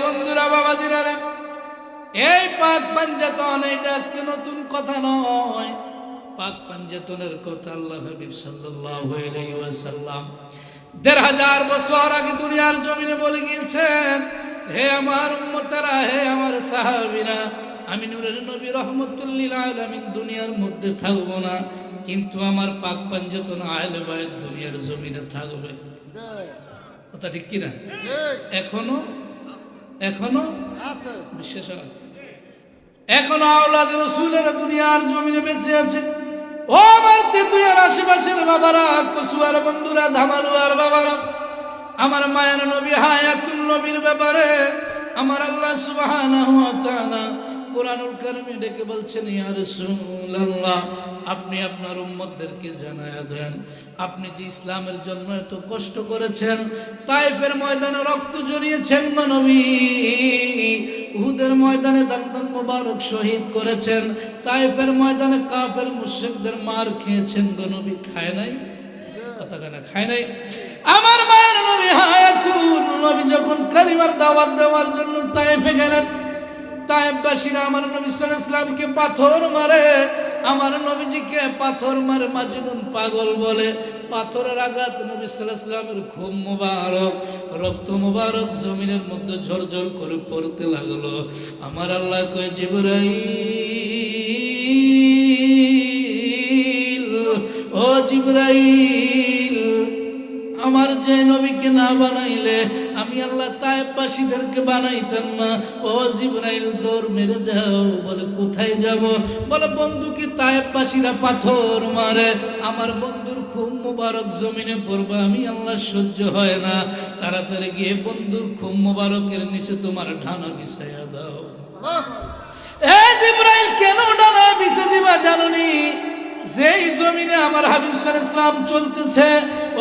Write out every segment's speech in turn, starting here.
বন্ধুরা, বাবাজিরা, এই পাক পাঞ্জাতন এটা আজকে নতুন কথা নয়। পাক পাঞ্জাতনের কথা আল্লাহ হাবিব সাল্লাল্লাহু আলাইহি ওয়াসাল্লাম ১৫০০ বছর আগে দুনিয়ার জমিনে বলে গিয়েছেন, হে আমার উম্মতেরা, হে আমার সাহাবীরা, আমি নূরের নবী রহমতুল লিল আলামিন দুনিয়ার মধ্যে থাকবো না, কিন্তু আমার পাক পাঞ্জাতন আহলে বায়ত দুনিয়ার জমিনে থাকবে। কথা ঠিক কিনা? এখনো আছে বিশ্বাস, এখনো আওলাদ রাসূলের দুনিয়ার জমিনে বেঁচে আছে। ও আমার তেতুয়ার আশেপাশের বাবারা, কসুয়ার বন্ধুরা, ধামালুয়ার বাবারা, আমার মায়ের নবী হায়াতুল নবীর ব্যাপারে আমার আল্লাহ সুবহানাহু ওয়া তাআলা কুরআনুল কারীমে ডেকে বলছেন, ইয়া রাসূলুল্লাহ, আপনি আপনার উম্মতদেরকে জানায়া দেন, আপনি যে ইসলামের জন্য এত কষ্ট করেছেন, তায়েফের ময়দানে রক্ত ঝরিয়েছেন গো নবী, উহুদের ময়দানে দাঁত মোবারক শহীদ করেছেন, তায়েফের ময়দানে কাফের মুশরিকদের মার খেয়েছেন গো নবী, খায় নাই? কথা কেনা খায় নাই? আমার মায়ের নবী হায়াতুল নবী যখন কালিমার দাওয়াত দেওয়ার জন্য তায়েফে গেলেন, তায়েফবাসীরা আমার নবী সাল্লাল্লাহু আলাইহি ওয়াসাল্লামকে পাথর মারে, আমার নবীজিকে পাথর মারে, মাজনুন পাগল বলে। পাথরের আঘাত নবী সাল্লাল্লাহু আলাইহি ওয়াসাল্লামের খুব মোবারক, রক্ত মোবারক জমিনের মধ্যে ঝরঝর করে পড়তে লাগলো। আমার আল্লাহ কয়, জিবরাইল, ও জিবরাইল, আমার যে নবীকে না বানাইলে আমি আল্লাহ তায়েফবাসীদেরকে বানাইতাম না। ও জিবরাইল, দৌড় মেরে যাও। বলে, কোথায় যাব? বলে, বন্ধুকে তায়েফবাসীরা পাথর মারে, আমার বন্ধুর খুব মোবারক জমিনে পড়বে, আমি আল্লাহ সহ্য হয় না, তাড়াতাড়ি গিয়ে বন্ধুর খুব মোবারকের নিচে তোমার ডানা বিছাইয়া দাও। এ জিবরাইল, কেন ডানা বিছে দিবা জানোনি? যেই জমিনে আমার হাবিব সাল্লাল্লাহু আলাইহি ওয়াসাল্লাম চলতেছে,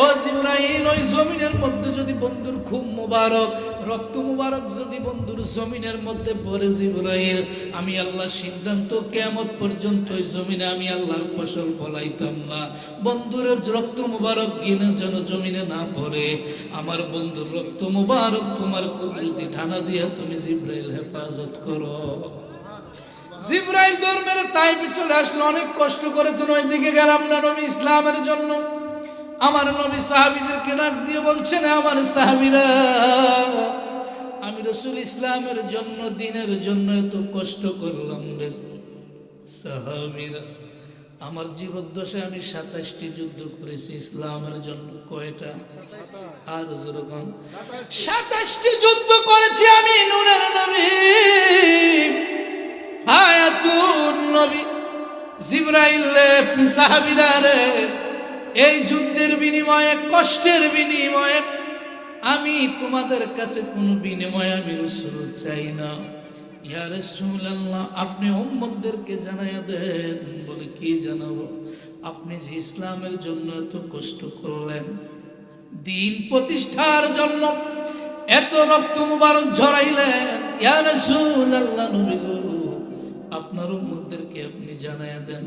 ও জিবরাইল, ওই জমিনের মধ্যে যদি বন্ধুর খুব মোবারক, রক্ত মোবারক যদি বন্ধুর জমিনের মধ্যে পড়ে, জিবরাইল, আমি আল্লাহ সিদ্ধান্ত, কিয়ামত পর্যন্ত ওই জমিনে আমি আল্লাহর ফসল ফলাইতাম না। বন্ধুর রক্ত মোবারক গিনে যেন জমিনে না পড়ে, আমার বন্ধুর রক্ত মোবারক তোমার কুদরতি ডানা দিয়ে তুমি জিবরাইল হেফাজত করো। জিবরাইল দৌড় মেরে তায়েফে চলে আসলো। অনেক কষ্ট করেছেন, ওইদিকে গেলাম না নবী ইসলামের জন্য। আমার নবী সাহাবীদেরকে ডাক দিয়ে বলছেন, আমার সাহাবীরা, আমি রাসূল ইসলামের জন্য, দ্বীনের জন্য এত কষ্ট করলাম রে সাহাবীরা, আমার জীবদ্দশায় আমি ২৭টি যুদ্ধ করেছি ইসলামের জন্য। কয়টা? আর যেরকম ২৭টি যুদ্ধ করেছি আমি নূরের নবী হায়াতুন নবী। জিবরাইল সাহাবীরা রে, এই যুদ্ধের বিনিময়ে, কষ্টের বিনিময়ে আমি তোমাদের কাছে কোনো বিনিময় আমি রাসূল চাই না। ইয়া রাসূলুল্লাহ, আপনি উম্মতদেরকে জানায়া দেন। বলে, কি জানাবো? আপনি যে ইসলামের জন্য এত কষ্ট করলেন, দ্বীন প্রতিষ্ঠার জন্য এত রক্ত মুবারক ঝরাইলেন, ইয়া রাসূলুল্লাহ, নবী গো, আপনার উম্মতদেরকে আপনি জানায়া দেন,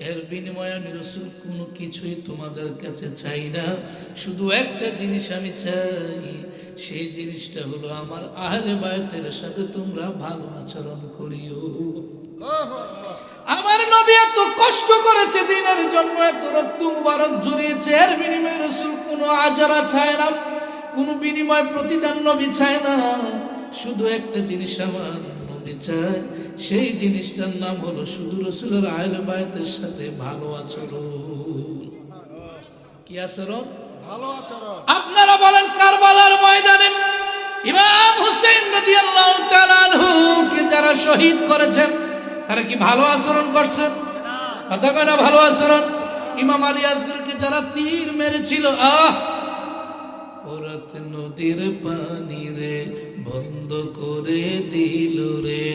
এর বিনিময়ে আমি রাসূল কোনো কিছুই তোমাদের কাছে চাই না। শুধু একটা জিনিস আমি চাই, সেই জিনিসটা হলো আমার আহলে বায়তের সাথে তোমরা ভালো আচরণ করিও। আমার নবী এত কষ্ট করেছে দ্বীনের জন্য, এত রক্ত মুবারক ঝরিয়েছে, এর বিনিময়ে রাসূল কোনো আজারা চায় না, কোনো বিনিময় প্রতিদান নবী চায় না। শুধু একটা জিনিস আমার নবী চায়, সেই জিনিসটার নাম হলো শুধু রাসূলের আহলে বায়তের সাথে ভালো আচরণ। কি আচরণ? ভালো আচরণ। আপনারা বলেন, কারবালার ময়দানে ইমাম হুসাইন রাদিয়াল্লাহু তাআলা আনহু কে যারা শহীদ করেছেন, তারা কি ভালো আচরণ করছে? কথা কয় না ভালো আচরণ? ইমাম আলী আসগরকে যারা তীর মেরেছিল, ওরাত নদীর পানি রে বন্ধ করে দিল রে,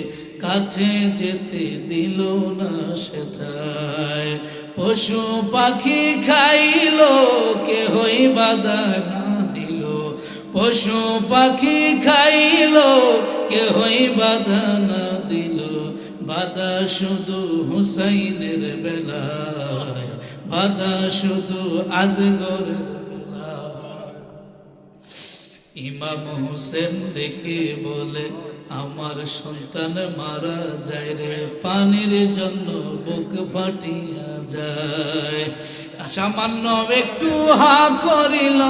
কাছে যেতে দিল না সেথায়, পশু পাখি খাইল কেহই বাধা না দিল, পশু পাখি খাইল কেহই বাধা না দিল, বাধা শুধু হুসাইনের বেলায়, বাধা শুধু আজগরের বেলায়। ইমাম হোসেন দেখে বলে আমার সন্তান মারা যায় রে, পানির জন্য বুক ফাটিয়া যায়। সামান্য একটু হা করিল,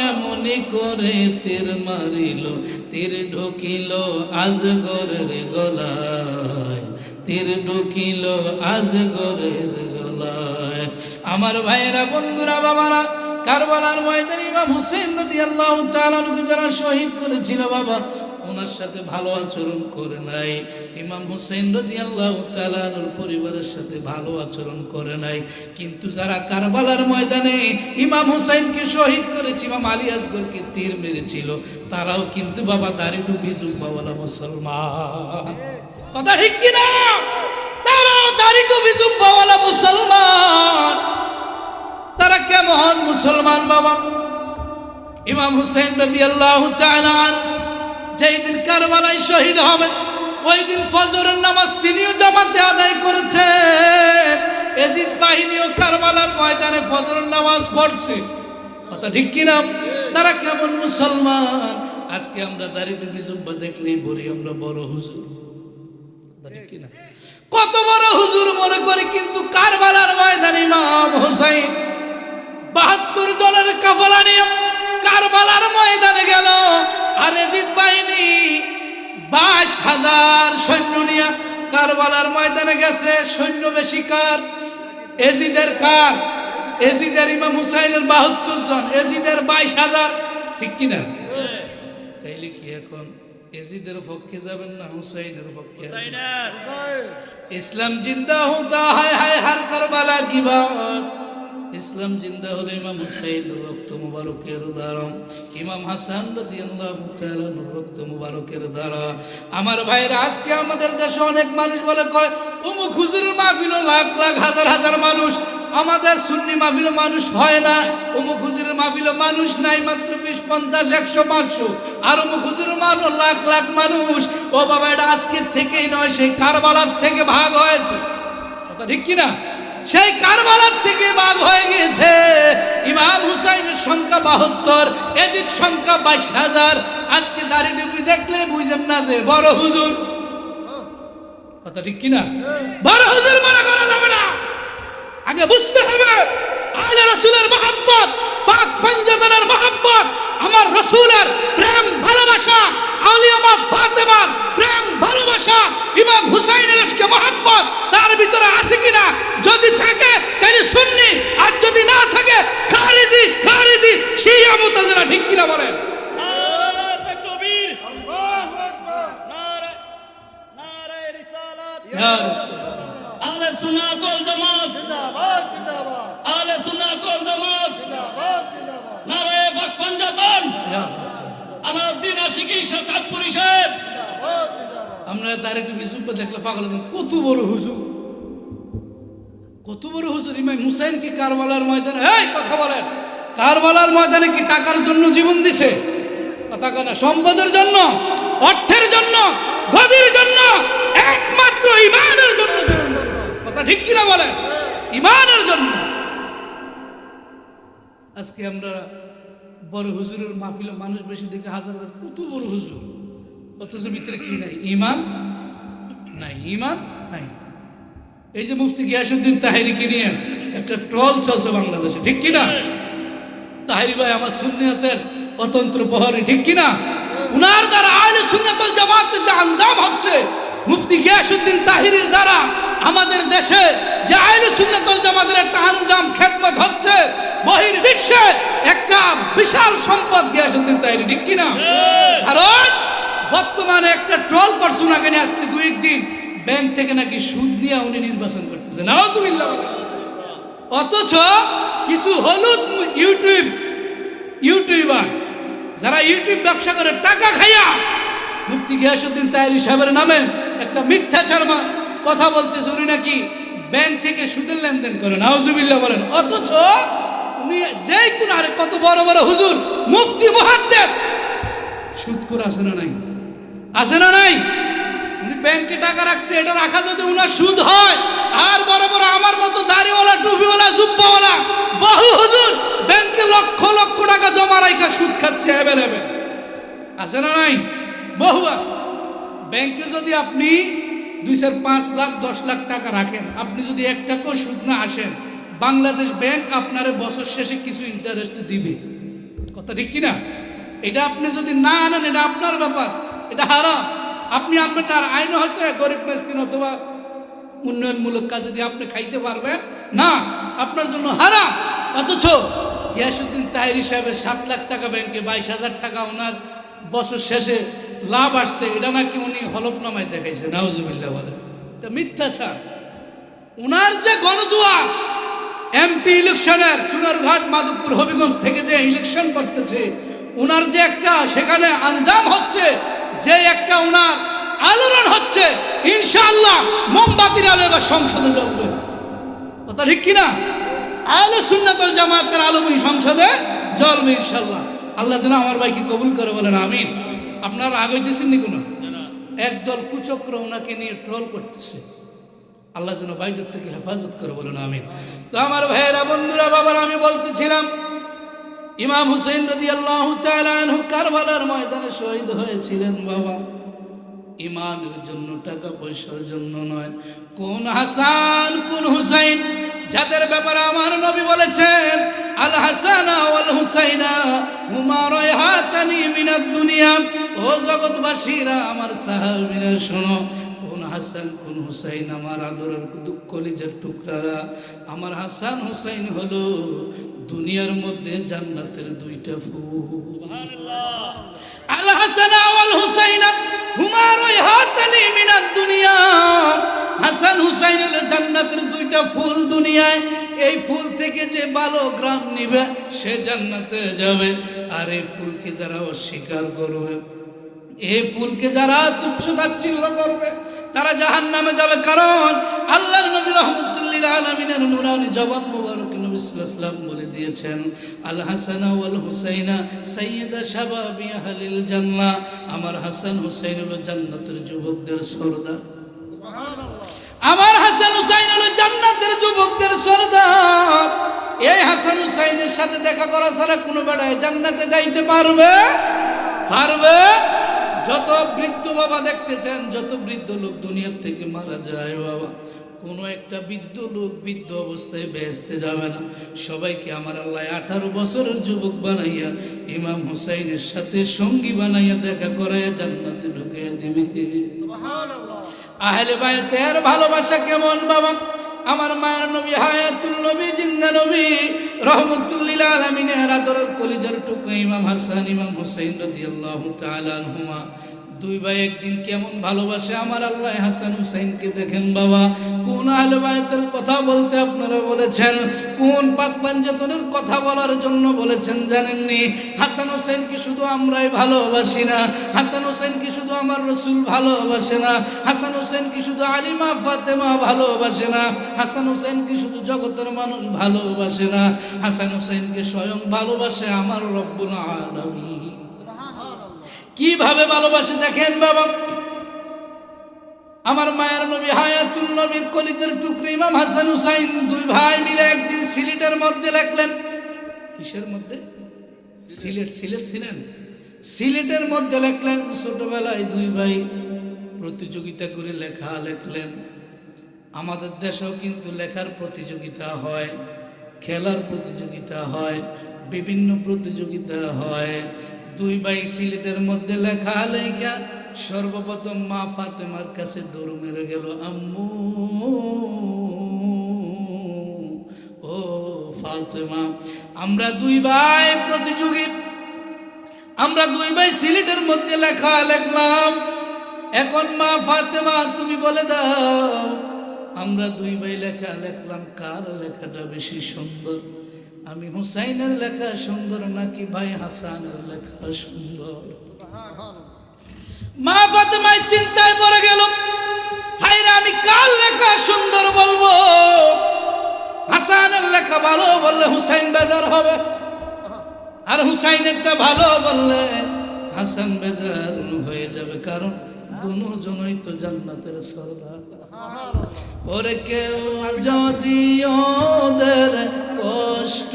এমনি করে তীর মারিল, তীর ঢুকিল আজগরের গলায়, তীর ঢুকিল আজগরের গলায়। আমার ভাইরা, বন্ধুরা, বাবারা, কারবালার ময়দানে ইমাম হুসেন রাদিয়াল্লাহু তাআলা আনহু যারা শহীদ করেছিল বাবা, ওনার সাথে ভালো আচরণ করে নাই। ইমাম হুসেন রাদিয়াল্লাহু তাআলা আনহুর পরিবারের সাথে ভালো আচরণ করে নাই। কিন্তু যারা কারবালার ময়দানে ইমাম হুসাইনকে শহীদ করেছে, ইমাম আলী আসগরকে তীর মেরেছিল, তারাও কিন্তু বাবা দাড়ি টুপি জুব্বাওয়ালা মুসলমান। কথা ঠিক কি না? তারাও দাড়ি টুপি জুব্বাওয়ালা মুসলমান। তারা কেমন মুসলমান বাবা? ইমাম হুসেন রাদিয়াল্লাহু তাআলা আনহু যেই দিন কারবালায় শহীদ হবেন, ওই দিন ফজরের নামাজ তিনিও জামাতে আদায় করেছেন। এজিদ বাহিনীও কারবালার ময়দানে ফজরের নামাজ পড়ছে। কথা ঠিক কিনা? তারা কেমন মুসলমান? আজকে আমরা দাড়ি টুপি জুব্বা দেখলেই বলি আমরা বড় হুজুর। ঠিক কিনা? কত বড় হুজুর মনে করি, কিন্তু কারবালার ময়দানে ইমাম হুসাইন ৭২ জনের কাফেলা নিয়ে কারবালার ময়দানে গেল, আর এজিদ বাহিনী ২২,০০০ সৈন্য নিয়ে কারবালার ময়দানে গেছে। সৈন্য বেশি কার? এজিদের। কার? এজিদের। ইমাম হুসাইনের ৭২ জন, এজিদের ২২,০০০। ঠিক কিনা? তাইলে কি এখন এজিদের পক্ষে যাবেন না হুসাইনের পক্ষে? ইসলাম জিন্দা হতা হায় হায় হার কারবালা কি বাত। ইসলাম জিন্দা হলে ইমাম হুসাইনের রক্ত মুবারকের দ্বারা, ইমাম হাসান রাদিয়াল্লাহু তাআলা রক্ত মুবারকের দ্বারা। আমার ভাইরা, আজকে আমাদের দেশে অনেক মানুষ বলে কয় অমুক হুজুরের মাহফিলে লাখ লাখ হাজার হাজার মানুষ, আমাদের সুন্নি মাহফিলে মানুষ হয় না। অমুক হুজুরের মাহফিলে মানুষ নাই, মাত্র ২০, ৫০, ১০০, ৫০০। আর অমুক হুজুরের মাহফিলে লাখ লাখ মানুষ। ও বাবা, এটা আজকের থেকেই নয়, সেই কারবালার থেকে ভাগ হয়েছে। কথা ঠিক কিনা? সেই কারবালার থেকে ভাগ হয়ে গিয়েছে। ইমাম হুসাইনের সংখ্যা ৭২, এজিদ সংখ্যা ২২,০০০। আজকে দাড়ি টুপি দেখলে বুঝেন না যে বড় হুজুর। কথা ঠিক কিনা? বড় হুজুর মনে করা যাবে না। আগে বুঝতে হবে আলে রাসূলের মহব্বত, পাক পঞ্জতনের মহব্বত, আমার রাসূলের প্রেম ভালোবাসা, আউলিয়া মা ফাতেমার প্রেম ভালোবাসা, ইমাম হুসাইনের আজকে মহব্বত তার ভিতরে আছে কিনা? যদি থাকে তাহলে সুন্নি, আর যদি না থাকে খারিজি, খারিজি, শিয়া, মুতাজিলা। ঠিক কিনা বলেন? নারে তাকবীর, আল্লাহু আকবার, নারে নারে রিসালাত, ইয়া রাসূলুল্লাহ। আহলে সুন্নাত ওয়াল জামাত জিন্দাবাদ, জিন্দাবাদ। আহলে সুন্নাত ওয়াল জামাত জিন্দাবাদ, জিন্দাবাদ। নারে পাক পঞ্জতন, আমার দিন আশিকি সাত পরিষদ জিন্দাবাদ, জিন্দাবাদ। আমরা দাঁড়িয়ে একটু বিশুদ্ধ দেখলে পাগল, কত বড় হুজুর, কত বড় হুজুর। ইমাম হুসাইন কি কারবালার ময়দানে, এই কথা বলেন, কারবালার ময়দানে কি টাকার জন্য জীবন দিছে? কথা কেন? সম্পদের জন্য, অর্থের জন্য, গদির জন্য? একমাত্র ঈমানের জন্য। কথা ঠিক কিনা বলেন? ঈমানের জন্য। আজকে আমরা বড় হুজুরের মাহফিলে মানুষ বেশি দেখে হাজার হাজার, কত বড় হুজুর, অথচ ভিতরে কি নাই? ঈমান নাই, ঈমান নাই। এই যে মুফতি গিয়াসউদ্দিন তাহেরিকে নিয়ে একটা ট্রল চলছে বাংলাদেশে, ঠিক কিনা? তাহেরি ভাই আমার সুন্নিয়তের অতন্ত্র প্রহরী, ঠিক কিনা? উনার দ্বারা আহলে সুন্নাত ওয়াল জামাতের যে আঞ্জাম হচ্ছে, মুফতি গিয়াসউদ্দিন তাহেরির দ্বারা আমাদের দেশে যে আহলে সুন্নাত ওয়াল জামাতের একটা আঞ্জাম খেদমত হচ্ছে, বহির বিশ্বে একটা বিশাল সম্পদ গিয়াসউদ্দিন তাহেরি, ঠিক কিনা? কারণ বর্তমানে একটা ট্রল করছে উনাকে নিয়ে আজকে ২-১ দিন, ব্যাংক থেকে নাকি সুদ নিয়ে উনি নির্বাচন করতেছে। নাউজুবিল্লাহ। অথচ কিছু হলুদ ইউটিউবার যারা ইউটিউব ব্যবসা করে টাকা খাইয়া মুফতি গিয়াসউদ্দিন তাহেরি সাহেবের নামে একটা মিথ্যাচার কথা বলতেছে, উনি নাকি ব্যাংক থেকে সুদের লেনদেন করে। নাউজুবিল্লাহ বলেন। অথচ উনি যেই কোন, আরে কত বড় বড় হুজুর, মুফতি মুহাদ্দিস, সুদ করে আছে না নাই? আছে না নাই? উনি ব্যাংকে টাকা রাখছে, এটা রাখা যদি উনার সুদ হয়, আর বড় বড় আমার মতো দাড়িওয়ালা, টুপিওয়ালা, জুব্বাওয়ালা বহু হুজুর ব্যাংকে লক্ষ লক্ষ টাকা জমা রাখা সুদ খাচ্ছে অ্যাভেলেবেল। আছে না নাই? বহু আছে। ব্যাংকে যদি আপনি 2-5 লাখ 10 লাখ টাকা রাখেন, আপনি যদি 1 টাকাও সুদ না আসেন, বাংলাদেশ ব্যাংক আপনার বছর শেষে কিছু ইন্টারেস্ট দিবে। কথা ঠিক কিনা? এটা আপনি যদি না আনেন, এটা আপনার ব্যাপার, এটা হারাম। আপনি আনবেন না। আর আইনে হয়তো গরিব মিসকিন অথবা উন্নয়নমূলক কাজে দিয়ে আপনি খাইতে পারবেন না, আপনার জন্য হারাম। অথচ গিয়াসউদ্দিন তাহেরি সাহেবের 7 লাখ টাকা ব্যাংকে, 22,000 টাকা ওনার বছর শেষে লাভ আসছে, এটা নাকি উনি হলফনামায় দেখাইছে। নাউজুবিল্লাহ বলেন, এটা মিথ্যাচার। উনার যে গণজুয়া এমপি ইলেকশনের চুনারঘাট, মাধবপুর, হবিগঞ্জ থেকে যে ইলেকশন করতেছে, উনার যে একটা সেখানে আঞ্জাম হচ্ছে, যে একটা উনার আলোড়ন হচ্ছে, ইনশাআল্লাহ মোমবাতির আলো এবার সংসদে জ্বলবে। কথা ঠিক কিনা? আহলে সুন্নাত ওয়াল জামাতের আলো সংসদে জ্বলবে ইনশাআল্লাহ। আল্লাহ যেন আমার ভাইকে কবুল করে, বলেন আমিন। আপনারা আগে দিচ্ছেন নি কোনো? একদল কুচক্র ওনাকে নিয়ে ট্রল করতেছে। আল্লাহ যেন বাইরের থেকে হেফাজত করে, বলেন আমিন। তো আমার ভাইয়েরা, বন্ধুরা, বাবার, আমি বলতেছিলাম ইমাম হুসাইন রাদিয়াল্লাহু তাআলা আনহু কারবালার ময়দানে শহীদ হয়েছিলেন বাবা, ইমানের জন্য, টাকা পয়সার জন্য নয়। কোন হাসান, কোন হুসাইন, যাদের ব্যাপারে আমার নবী বলেছেন আল হাসানা ওয়াল হুসাইনা হুমা রায়হাতানি মিনাদ দুনিয়া। ও জগৎবাসীরা, আমার সাহাবীরা শোনো, কোন হাসান, কোন হুসাইন, আমার আদরের কলিজার টুকরারা, আমার হাসান হুসাইন হলো দুনিয়ার মধ্যে জান্নাতের 2টা ফুল। সুবহানাল্লাহ। আল হাসানা ওয়াল হুসাইনা হুমা রায়হাতানি মিনাদ দুনিয়া। হাসান হুসাইন হলো জান্নাতের 2টা ফুল দুনিয়ায়। এই ফুল থেকে যে ভালো গ্রাম নিবে সে জান্নাতে যাবে। আর এই ফুলকে যারা অস্বীকার করবে, এই ফুলকে যারা তুচ্ছ তাচ্ছিল্য করবে, তারা জাহান্নামে যাবে। কারণ আল্লাহর নবী রাহমাতুল লিল আলামিনের নূরানি জবান মুবারক নবী সাল্লাল্লাহু আলাইহি ওয়াসাল্লাম বলে দিয়েছেন আল হাসানা ওয়াল হুসাইনা সাইয়্যিদা শাবাবি আহলিল জান্নাহ। আমার হাসান হুসাইন হলো জান্নাতের যুবকদের সরদার। সুবহানাল্লাহ। আমার হাসান হুসাইন হলো জান্নাতের যুবকদের সরদার। এই হাসান হুসাইনের সাথে দেখা করা ছাড়া কোনো বেড়ায় জান্নাতে যাইতে পারবে? পারবে? যত বৃদ্ধ বাবা দেখতেছেন, যত বৃদ্ধ লোক দুনিয়ার থেকে মারা যায় বাবা, কোনো একটা বৃদ্ধ লোক বৃদ্ধ অবস্থায় বেহেশতে যাবে না। সবাইকে আমার আল্লাহ 18 বছরের যুবক বানাইয়া ইমাম হুসাইনের সাথে সঙ্গী বানাইয়া দেখা করাইয়া জান্নাতে ঢুকিয়ে দিবে। সুবহানাল্লাহ। আহলে বাইতের ভালোবাসা কেমন বাবা? আমার মায়ের নবী, হায়াতুল নবী, জিন্দা নবী, রাহমাতুল লিল আলামিনের আদরের কলিজার টুকরা ইমাম হাসান, ইমাম হুসাইন রাদিয়াল্লাহু তাআলা আনহুমা, 2 ভাই একদিন কেমন ভালোবাসে আমার আল্লাহ হাসান হুসাইনকে। দেখেন বাবা, কোন আহলে বাইতের কথা বলতে আপনারা বলেছেন, কোন পাক পাঞ্জাতনের কথা বলার জন্য বলেছেন জানেননি? হাসান হুসাইনকে শুধু আমরাই ভালোবাসি না, হাসান হুসাইনকে শুধু আমার রাসূল ভালোবাসে না, হাসান হুসাইনকে শুধু আলিমা ফাতেমা ভালোবাসে না, হাসান হুসাইনকে শুধু জগতের মানুষ ভালোবাসে না, হাসান হুসাইনকে স্বয়ং ভালোবাসে আমার রব্বুল আলামিন। কিভাবে ভালোবাসে দেখেন বাবা। আমার মায়ের নবী, হায়াতুল নবীর কলিজার টুকরা ইমাম হাসান হুসাইন 2 ভাই মিলে একদিন সিলেটের মধ্যে লেখলেন। কিসের মধ্যে? সিলেট ছিলেন, সিলেটের মধ্যে লেখলেন। ছোটবেলায় 2 ভাই প্রতিযোগিতা করে লেখা লেখলেন। আমাদের দেশেও কিন্তু লেখার প্রতিযোগিতা হয়, খেলার প্রতিযোগিতা হয়, বিভিন্ন প্রতিযোগিতা হয়। 2 ভাই সিলেটের মধ্যে লেখা লেখা সর্বপ্রথম মা ফাতেমার কাছে দৌড় মেরে গেল, আম্মু ও ফাতেমা, আমরা 2 ভাই প্রতিযোগী, আমরা 2 ভাই সিলেটের মধ্যে লেখা লিখলাম। এখন মা ফাতেমা তুমি বলে দাও, আমরা 2 ভাই লেখা লিখলাম, কার লেখাটা বেশি সুন্দর? আমি হুসাইনের লেখা সুন্দর নাকি ভাই হাসানের লেখা সুন্দর? মা ফাতেমা চিন্তায় পড়ে গেল, হায়রে আমি কার লেখা সুন্দর বলবো? হাসানের লেখা ভালো বললে হুসাইন বেজার হবে, আর হুসাইনেরটা ভালো বললে হাসান বেজার হয়ে যাবে। কারণ দুজনই তো জান্নাতের সরদার। ওরে কেউ যদি ওদের কষ্ট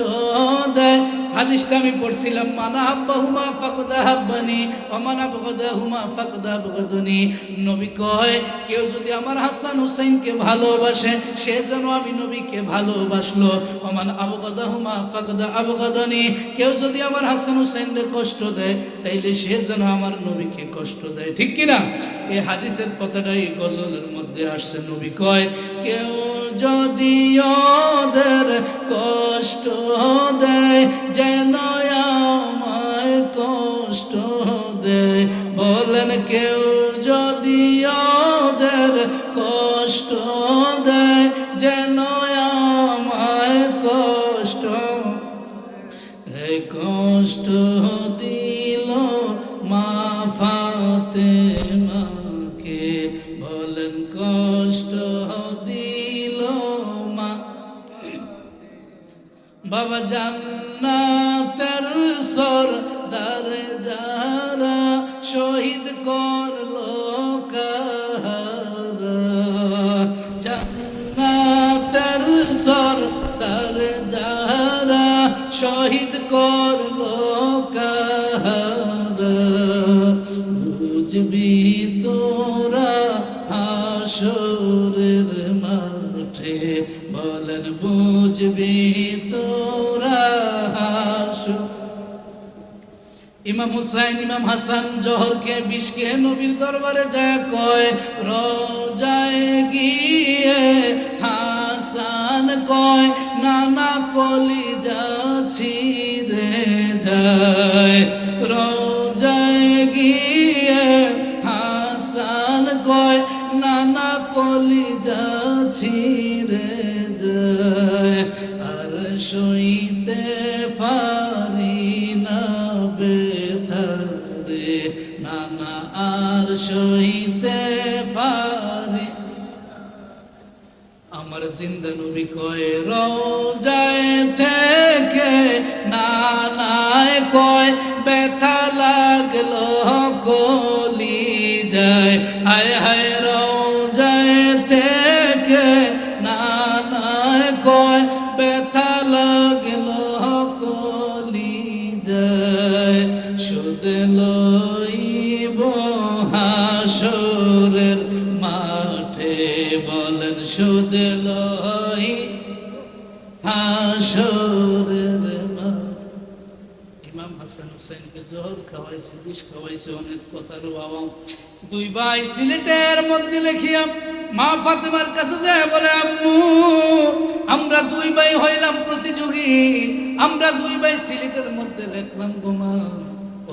দেয়, হাদিসটা আমি পড়ছিলাম, মানা হাব্বাহুমা ফাকদ হাব্বানি ওয়া মান আবগাদাহুমা ফাকদ আবগাদানি। নবী কয় কেউ যদি আমার হাসান হুসাইনকে ভালোবাসে সে যেন আমি নবীকে ভালোবাসলো, ওয়া মান আবগাদাহুমা ফাকদ আবগাদানি। কেউ যদি আমার হাসান হুসাইনকে কষ্ট দেয় তাইলে সে যেন আমার নবীকে কষ্ট দেয়। ঠিক কিনা? এই হাদিসের কথাটাই গজলের মধ্যে আসছে। নবী কয় কেউ যদি ওদের কষ্ট দেয় যেন আমায় কষ্ট দেয়। বলেন কেউ যদি ওদের কষ্ট দেয় যেন আমায় কষ্ট, এই কষ্ট দিল মা ফাতেমাকে। বলেন কষ্ট দিল মা। বাবা জান্নাতের সরদার যারা শহীদ করলো কাহারা, জান্নাতের সরদার যারা শহীদ করলো কাহারা, বুঝবি তোরা হাসরের মাঠে। বলেন বুঝবি তোরা হাসর। ইমাম হুসাইন ইমাম হাসান জোহরকে বিষকে নবীর দরবারে যায় কয়, রোজায় গিয়ে হাসান কয় নানা কলিজা ছিঁড়ে যায়। রোজায় গিয়ে হাসান কয় নানা কলিজা ছিঁড়ে যায়। আর সইতে পারি না বেতারে নানা, আর সইতে পারি। আমার জিন্দা নবী কয় রোজায় থেকে নানায় কয় ব্যথা লাগলো কলিজায়। হায় হায় রোজায় থেকে নানায় কয় ব্যথা লাগলো কলিজায়। সুদ লইব হাসরের মাঠে। বলেন সুদ লই হাসরের মাঠে। ইমাম হাসান হুসাইনকে জহর খাওয়াইছে, বিষ খাওয়াইছে, অনেক কথার বাবা। দুই ভাই সিলেটের মধ্যে লেখিয়া মা ফাতেমার কাছে যায় বলে, আম্মু আমরা দুই ভাই হইলাম প্রতিযোগী, আমরা দুই ভাই সিলেটের মধ্যে লেখলাম গো মা।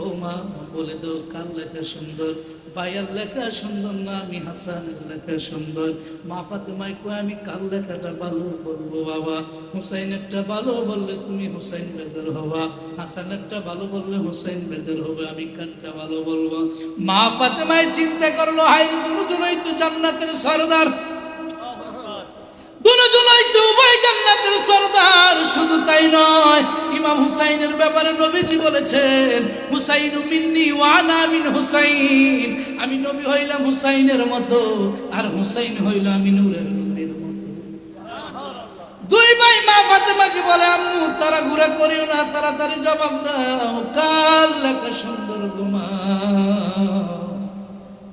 ও মা বলে দাও কার লেখা সুন্দর, ভাইয়ের লেখা সুন্দর না আমি হাসানের লেখা সুন্দর? মা ফাতেমায় কয় আমি কার লেখাটা ভালো বলবো বাবা? হুসাইনেরটা ভালো বললে তুমি হুসাইন বেজার হবা, হাসানেরটা ভালো বললে হুসাইন বেজার হবে, আমি কারটা ভালো বলবো? মা ফাতেমায় চিন্তা করলো হায়রে দুজনই তো জান্নাতের সরদার, দুজনই তো উভয় জান্নাতের সরদার। শুধু তাই নয়, ইমাম হুসাইনের ব্যাপারে নবীজি বলেছেন হুসাইনু মিন্নি ওয়া আনা মিন হুসাইন। আমি নবী হইলাম হুসাইনের মতো আর হুসাইন হইল আমি নূরের নবীর মতো। দুই ভাই মা ফাতেমাকে বলে, আম্মু তারা ঘুরে করিও না, তাড়াতাড়ি জবাব দাও কার লেখা সুন্দর গো মা?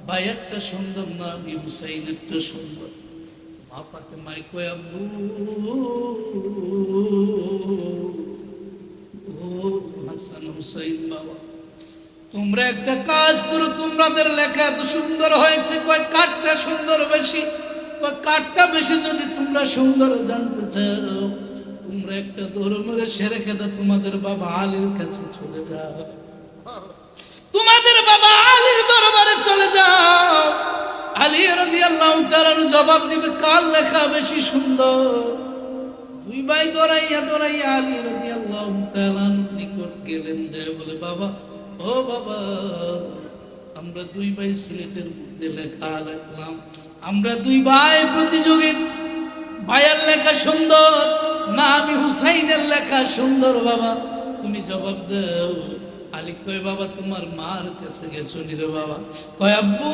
ভাই একটা সুন্দর না আমি হুসাইন একটা সুন্দর? মা ফাতেমায় কয়, আব্বু ও হাসান হুসাইন বাবা তোমরা একটা কাজ করো, তোমাদের লেখা এত সুন্দর হয়েছে, কয় কাঠটা সুন্দর বেশি? কয় কাঠটা বেশি যদি তোমরা সুন্দর জানতে চাও তোমরা একটা ধর্মের সেরে খেতে তোমাদের বাবা আলীর কাছে চলে যাও, তোমাদের বাবা আলীর দরবারে চলে যাও। আলী রাদিয়াল্লাহু তাআলা জবাব দিবে কার লেখা বেশি সুন্দর। দুই ভাই দৌড়াইয়া দৌড়াইয়া আলী রাদিয়াল্লাহু তাআলা নিকট গেলেন, যায় বলে, বাবা ও বাবা আমরা দুই ভাই সিলেটের মধ্যে লেখা লিখলাম, আমরা দুই ভাই প্রতিযোগী, ভাইয়ের লেখা সুন্দর না আমি হুসাইনের লেখা সুন্দর? বাবা তুমি জবাব দাও। আলী কয়, বাবা তোমার মার কাছে গেছো নি রে বাবা? কয়, আব্বু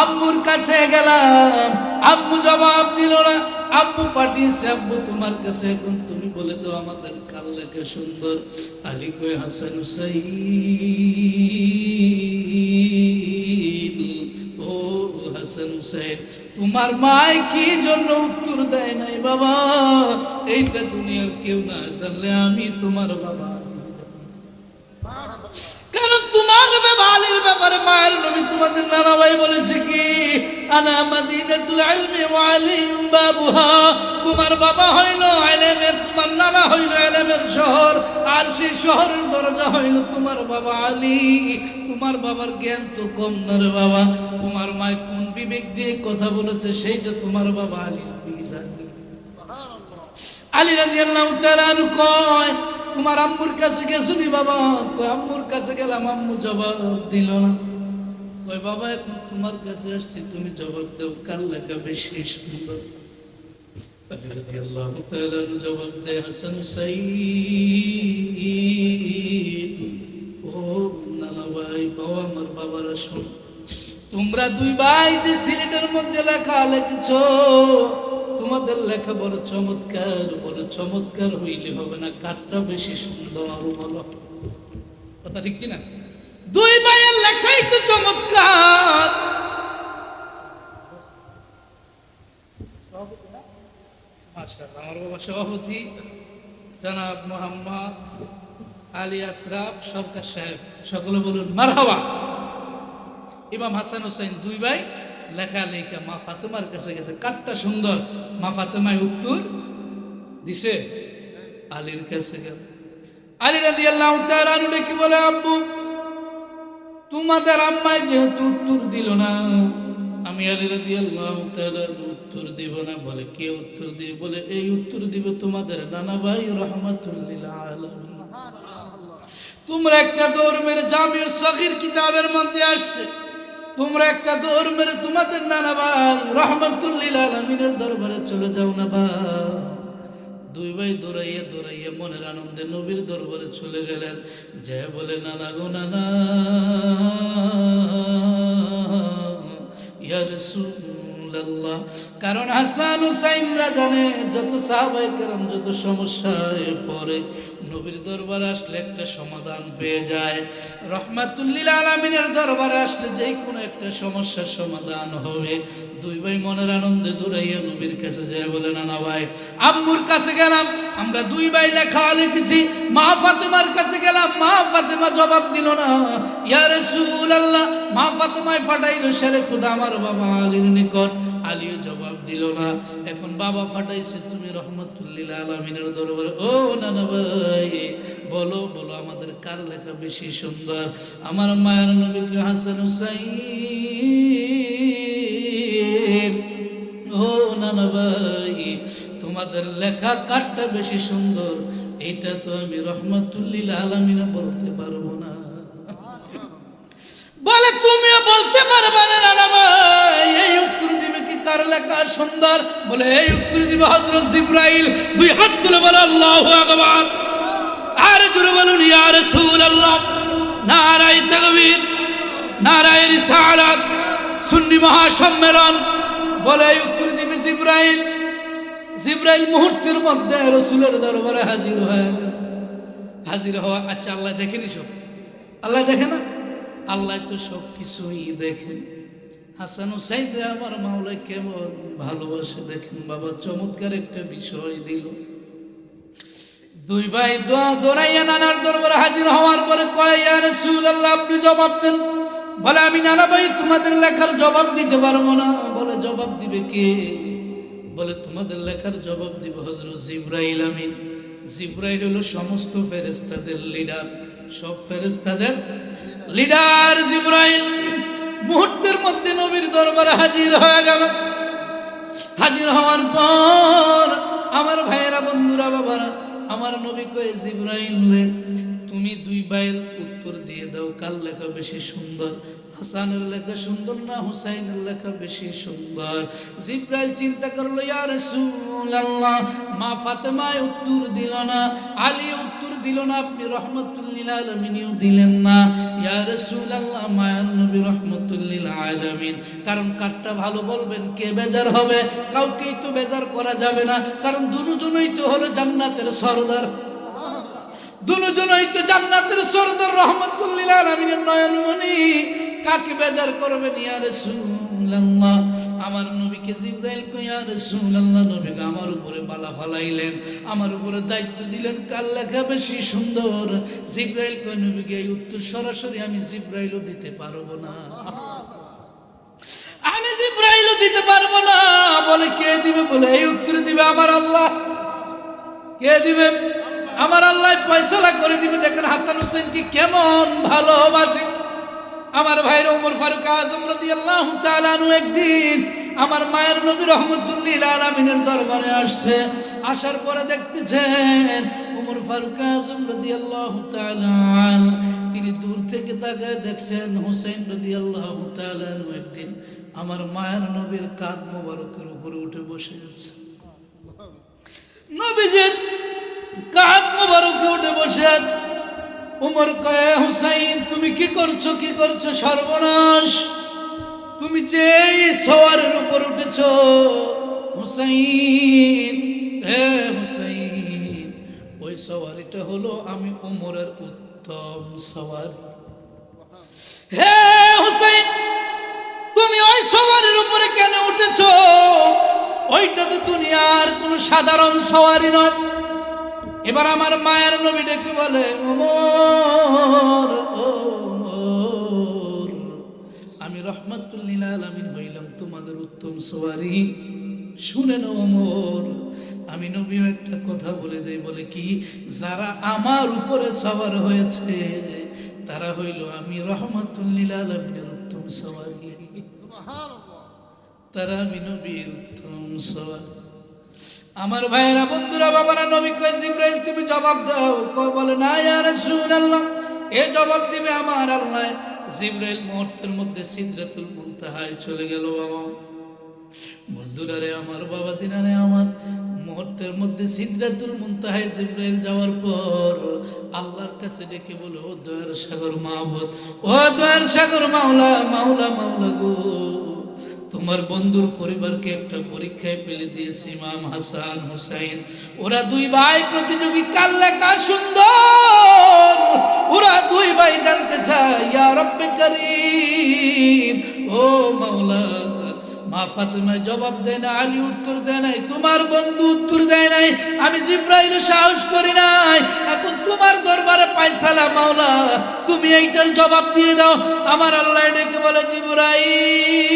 আম্মুর কাছে গেলাম, আম্মু জবাব দিল না, আব্বু পাঠিয়েছে আব্বু তোমার কাছে, এখন তুমি বলে তো আমাদের কার লেখা সুন্দর। আলী কয় হাসান হুসাইন, ও হাসান হুসাইন, তোমার মায় কি জন্য উত্তর দেয় নাই বাবা, এইটা দুনিয়ার কেউ না জানলে আমি তোমার বাবা। কারণ তোমার আলীর ব্যাপারে মায়ের নবী তোমাদের নানা ভাই বলেছে কি, আনা মাদিনাতুল ইলমি ওয়া আলিয়ুম বাবুহা, তোমার বাবা হইল ইলমের, তোমার নানা হইল ইলমের শহর, আর সেই শহরের দরজা হইল তোমার বাবা আলী। তোমার বাবার জ্ঞান তো কম না রে বাবা, তোমার মা কোন বিবেক দিয়ে কথা বলেছে সেইটা তোমার বাবা আলী জানে। আলী রাদিয়াল্লাহু তাআলা কয়, তোমার আম্মুর কাছে গেছুনি বাবা? কই আম্মুর কাছে গেলাম, আম্মু জবাব দিল না। কই বাবা এখন তোমার কাছে আসছি, তুমি জবাব দাও কার লেখা বেশি সুন্দর। আলী রাদিয়াল্লাহু তাআলা জবাব দেয়, হাসান হুসাইন, ও নানা ভাই, বাবা আমার বাবারা শোন, তোমরা দুই ভাই যে সিলেটের মধ্যে লেখা লিখছো, তোমাদের লেখা বড় চমৎকার, বড় চমৎকার হইলে হবে না, কারটা বেশি সুন্দর বলো। কথা ঠিক কিনা? দুই ভাইয়ের লেখাই তো চমৎকার। মাশাআল্লাহ, আমার বাবা সভাপতি জনাব মোহাম্মদ আলী আশরাফ সরকার সাহেব, সকলে বলুন মারহাবা। ইমাম হাসান হোসেন দুই ভাই লেখা লেখা মা ফাতেমার কাছে গেছে, কাটটা সুন্দর, মা ফাতেমায় উত্তর দিছে, আলীর কাছে গেল। আলী রাদিয়াল্লাহু তাআলা কি বলে, আব্বু তোমাদের আম্মায় যেহেতু উত্তর দিল না, আমি আলী রাদিয়াল্লাহু তাআলা উত্তর দিব না। বলে কে উত্তর দিবে? বলে এই উত্তর দিবে তোমাদের নানা ভাই রাহমাতুল লিল আলামিন। তোমরা একটা দৌড় মেরে জামিউস সগীর কিতাবের মধ্যে আসছে, তোমরা একটা দৌড় মেরে তোমাদের নানা ভাই রাহমাতুল লিল আলামিনের দরবারে চলে যাও না ভাই। দুই ভাই দৌড়াইয়া দৌড়াইয়া মনের আনন্দে নবীর দরবারে চলে গেলেন। যে বলে নানা গো নানা, ইয়া রাসূলুল্লাহ, কারণ হাসান হুসাইনরা জানে যত সাহাবায়ে কেরাম যত সমস্যায় পড়ে নবীর দরবারে আসলে একটা সমাধান পেয়ে যায়। রাহমাতুল লিল আলামিনের দরবারে আসলে যেই কোনো একটা সমস্যার সমাধান হবে। দুই ভাই মনের আনন্দে দৌড়াইয়া নবীর কাছে যায়, বলে নানা ভাই আম্মুর কাছে গেলাম, আমরা দুই ভাই লেখা লিখেছি, মা ফাতেমার কাছে গেলাম, মা ফাতেমা জবাব দিল না। ইয়া রাসূলুল্লাহ, মা ফাতেমায় পাঠাইল শেরে খুদা আমার বাবা আলীর নিকট, আলীও জবাব দিল না। এখন বাবা ফাটাইছে তুমি রাহমাতুল লিল আলামিনের দরবারে, ও নানা ভাই বলো বলো আমাদের কার লেখা বেশি সুন্দর? আমার মায়ের নবীকে হাসান হুসাইন, ও নানা ভাই তোমাদের লেখা কারটা বেশি সুন্দর, এটা তো আমি রাহমাতুল লিল আলামিনে বলতে পারবো না। বলে তুমিও বলতে পারবে না নানা ভাই, এই উত্তর দিবে কি কার লেখা সুন্দর? বলে এই উত্তর দিবে হযরত জিবরাইল। দুই হাত তুলে বলে আল্লাহু আকবার, আর জোরে বলুন ইয়া রাসূলুল্লাহ। নারায়ে তাকবীর, নারায়ে রিসালাত, সুন্নি মহাসম্মেলন। বলে এই উত্তর দিবে জিবরাইল। জিবরাইল মুহূর্তের মধ্যে রাসূলের দরবারে হাজির হয়ে গেল। হাজির হওয়া, আচ্ছা আল্লাহ দেখেনি সব? আল্লাহ দেখে না? আল্লাহ তো সব কিছুই দেখেন। হাসান হুসাইন আমার মাওলা কেমন ভালোবাসে দেখেন বাবা, চমৎকার একটা বিষয় দিল। দুই ভাই দৌড়াইয়া নানার দরবারে হাজির হওয়ার পরে কয়, ইয়া রাসূলুল্লাহ আপনি জবাব দেন। বলে আমি নানা ভাই তোমাদের লেখার জবাব দিতে পারবো না। বলে জবাব দিবে কে? বলে তোমাদের লেখার জবাব দিব হযরত জিবরাইল আমিন। জিবরাইল হলো সমস্ত ফেরেশতাদের লিডার, সব ফেরেশতাদের লিডার জিবরাইল। মুহূর্তের মধ্যে নবীর দরবারে হাজির হয়ে গেল। হাজির হওয়ার পর আমার ভাইয়েরা, বন্ধুরা, বাবারা, আমার নবী কয়ে জিবরাইল রে তুমি দুই ভাইয়ের উত্তর দিয়ে দাও কার লেখা বেশি সুন্দর, হাসানের লেখা সুন্দর না হুসাইনের লেখা বেশি সুন্দর? জিবরাইল চিন্তা করলো, ইয়া রাসূলুল্লাহ মা ফাতেমায় উত্তর দিল না, আলী উত্তর দিল না, আপনি রহমাতুল লিল আলামিনও দিলেন না। ইয়া রাসূলুল্লাহ, মায়ার নবী রহমাতুল লিল আলামিন। কারণ কারটা ভালো বলবেন, কে বেজার হবে? কাউকেই তো বেজার করা যাবে না, কারণ দুজনেই তো হলো জান্নাতের সরদার। দুজনেই তো জান্নাতের সরদার, রহমাতুল লিল আলামিনের নয়নমণি। কাকে বেজার করবেন? ইয়া রাসূলুল্লাহ, আমার নবীকে জিবরাইল কই, ইয়া রাসূলুল্লাহ, নবীকে আমার উপরে বালা ফালাইলেন, আমার উপরে দায়িত্ব দিলেন, কার লেখা বেশি সুন্দর? জিবরাইল কই, নবীকে এই উত্তর সরাসরি আমি জিবরাইলও দিতে পারবো না, আমি জিবরাইলও দিতে পারবো না। বলে কে দিবে? বলে এই উত্তর দিবে আমার আল্লাহ। কে দিবে? আমার আল্লাহ ফয়সালা করে দিবে। দেখেন হাসান হোসেন কি কেমন ভালোবাসে আমার ভাইর ওমর ফারুক আজম রাদিয়াল্লাহু তাআলা আনহু। একদিন আমার মায়ের নবী রহমাতুল লিল আলামিনের দরবারে আসছে। আসার পরে দেখতেছেন ওমর ফারুক আজম রাদিয়াল্লাহু তাআলা আনহু, তিনি দূর থেকে তাকায় দেখছেন হোসেন রাদিয়াল্লাহু তাআলা আনহু একদিন আমার মায়ের নবীর কাঁধ মোবারকের উপরে উঠে বসে আছে। নবীজির কাঁধ মোবারকে উঠে বসে আছে। উমর কয়, হুসাইন তুমি কি করছো? কি করছো? সর্বনাশ! তুমি যে সওয়ারের উপর উঠেছো হুসাইন, হে হুসাইন, ওই সওয়ারিটা হলো আমি উমরের উত্তম সওয়ার। হে হুসাইন, তুমি ওই সওয়ারের উপরে কেন উঠেছো? ওইটা তো দুনিয়ার কোনো সাধারণ সওয়ারি নয়। এবার আমার মায়ের নবী ডেকে বলে, ওমর, ওমর, আমি রহমাতুল লিল আলামিন হইলাম তোমাদের উত্তম সওয়ারি। শুনে না ওমর, আমি নবী একটা কথা বলে দেই। বলে কি? যারা আমার উপরে সওয়ার হয়েছে তারা হইল আমি রহমাতুল লিল আলামিনের উত্তম সওয়ারি, তারা আমি নবীর উত্তম সওয়ারি। আমার ভাইয়েরা, বন্ধুরা, বাবারা, নবী কয়, জিবরাইল তুমি জবাব দাও। কয়, বলে না ইয়া রাসূলুল্লাহ, এই জবাব দিবে আমার আল্লাহ। জিবরাইল মুহূর্তের মধ্যে সিদরাতুল মুনতাহায় চলে গেল। বাবা বন্ধুরা রে, আমার বাবা জিনারে আমার, মুহূর্তের মধ্যে সিদরাতুল মুনতাহায় জিবরাইল যাওয়ার পর আল্লাহর কাছে ডেকে বলে, ও দয়ার সাগর মাহবুব, ও দয়ার সাগর মাওলা, মাওলা, মাওলা গো, তোমার বন্ধুর পরিবারকে একটা পরীক্ষায় ফেলে দিয়েছে, ইমাম হাসান হুসাইন। ওরা দুই ভাই প্রতিযোগী, কার লেখা সুন্দর। ওরা দুই ভাই জানতে চায়, ইয়া রব্বে করিম, ও মাওলা। মা ফাতেমা জবাব দেয় না, আলী উত্তর দেয় নাই, তোমার বন্ধু উত্তর দেয় নাই, আমি জিবরাইল সাহস করি নাই। এখন তোমার দরবারে পায়সালা মাওলা, তুমি এইটার জবাব দিয়ে দাও। আমার আল্লাহ ডেকে বলে, জিবরাইল,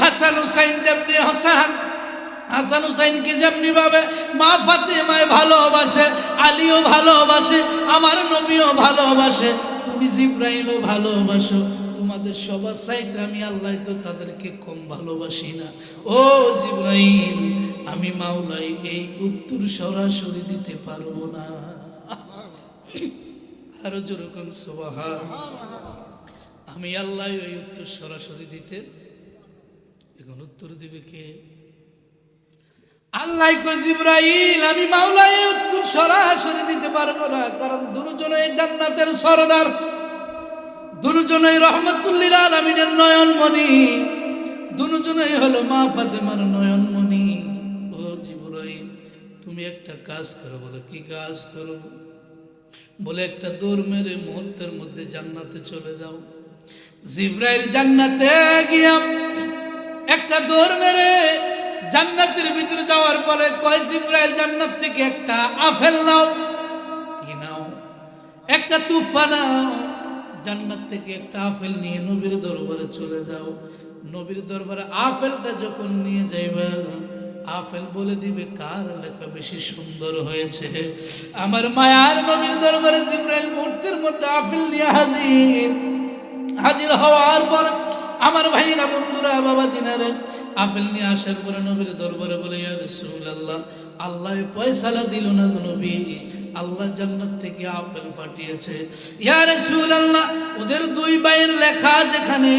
হাসান হুসাইন যেমনি হাসান হুসাইনকে যেমনি ভাবে মা ফাতেমায় ভালোবাসে, আলীও ভালোবাসে, আমার নবীও ভালোবাসে, তুমি জিবরাইলও ভালোবাসো। তোমাদের সবার চাইতে আমি আল্লাহ তো তাদেরকে কম ভালোবাসি না। ও জিবরাইল, আমি মাওলাই এই উত্তর সরাসরি দিতে পারবো না। আরো যেরকম সুবহান, আমি আল্লাহ এই উত্তর সরাসরি দিতে, এখন উত্তর দিবে কে? আল্লাহ কয়, জিবরাইল, আমি মাওলা এই উত্তর সরাসরি দিতে পারবো না, কারণ দুজনেই জান্নাতের সরদার, দুজনেই রহমাতুল লিল আলামিনের নয়নমণি, দুজনেই হলো মা ফাতেমার নয়নমণি। ও জিবরাইল, তুমি একটা কাজ করো। বলে কি কাজ করো? বলে একটা দৌড় মেরে মুহূর্তের মধ্যে জান্নাতে চলে যাও। জিবরাইল জান্নাতে গিয়া একটা দৌড় মেরে জান্নাতের ভিতরে যাওয়ার পরে কয়, জিবরাইল জান্নাত থেকে একটা আপেল নাও। কি নাও? একটা তুফা নাও। জান্নাত থেকে একটা আপেল নিয়ে নবীর দরবারে চলে যাও। নবীর দরবারে আপেলটা যখন নিয়ে যাইবা, আপেল বলে দিবে কার লেখা বেশি সুন্দর হয়েছে। আমার মায়ার নবীর দরবারে জিবরাইল মুহূর্তের মধ্যে আপেল নিয়ে হাজির হওয়ার পর আমার ভাইরা, বন্ধুরা, বাবা জিনারে, আপেল নিয়ে আসার পরে নবীর দরবারে বলে, ইয়া রাসূলুল্লাহ, আল্লাহ ফয়সালা দিল না গো নবী, আল্লাহ জান্নাত থেকে আপেল পাঠিয়েছে। ইয়া রাসূলুল্লাহ, ওদের দুই ভাইয়ের লেখা যেখানে,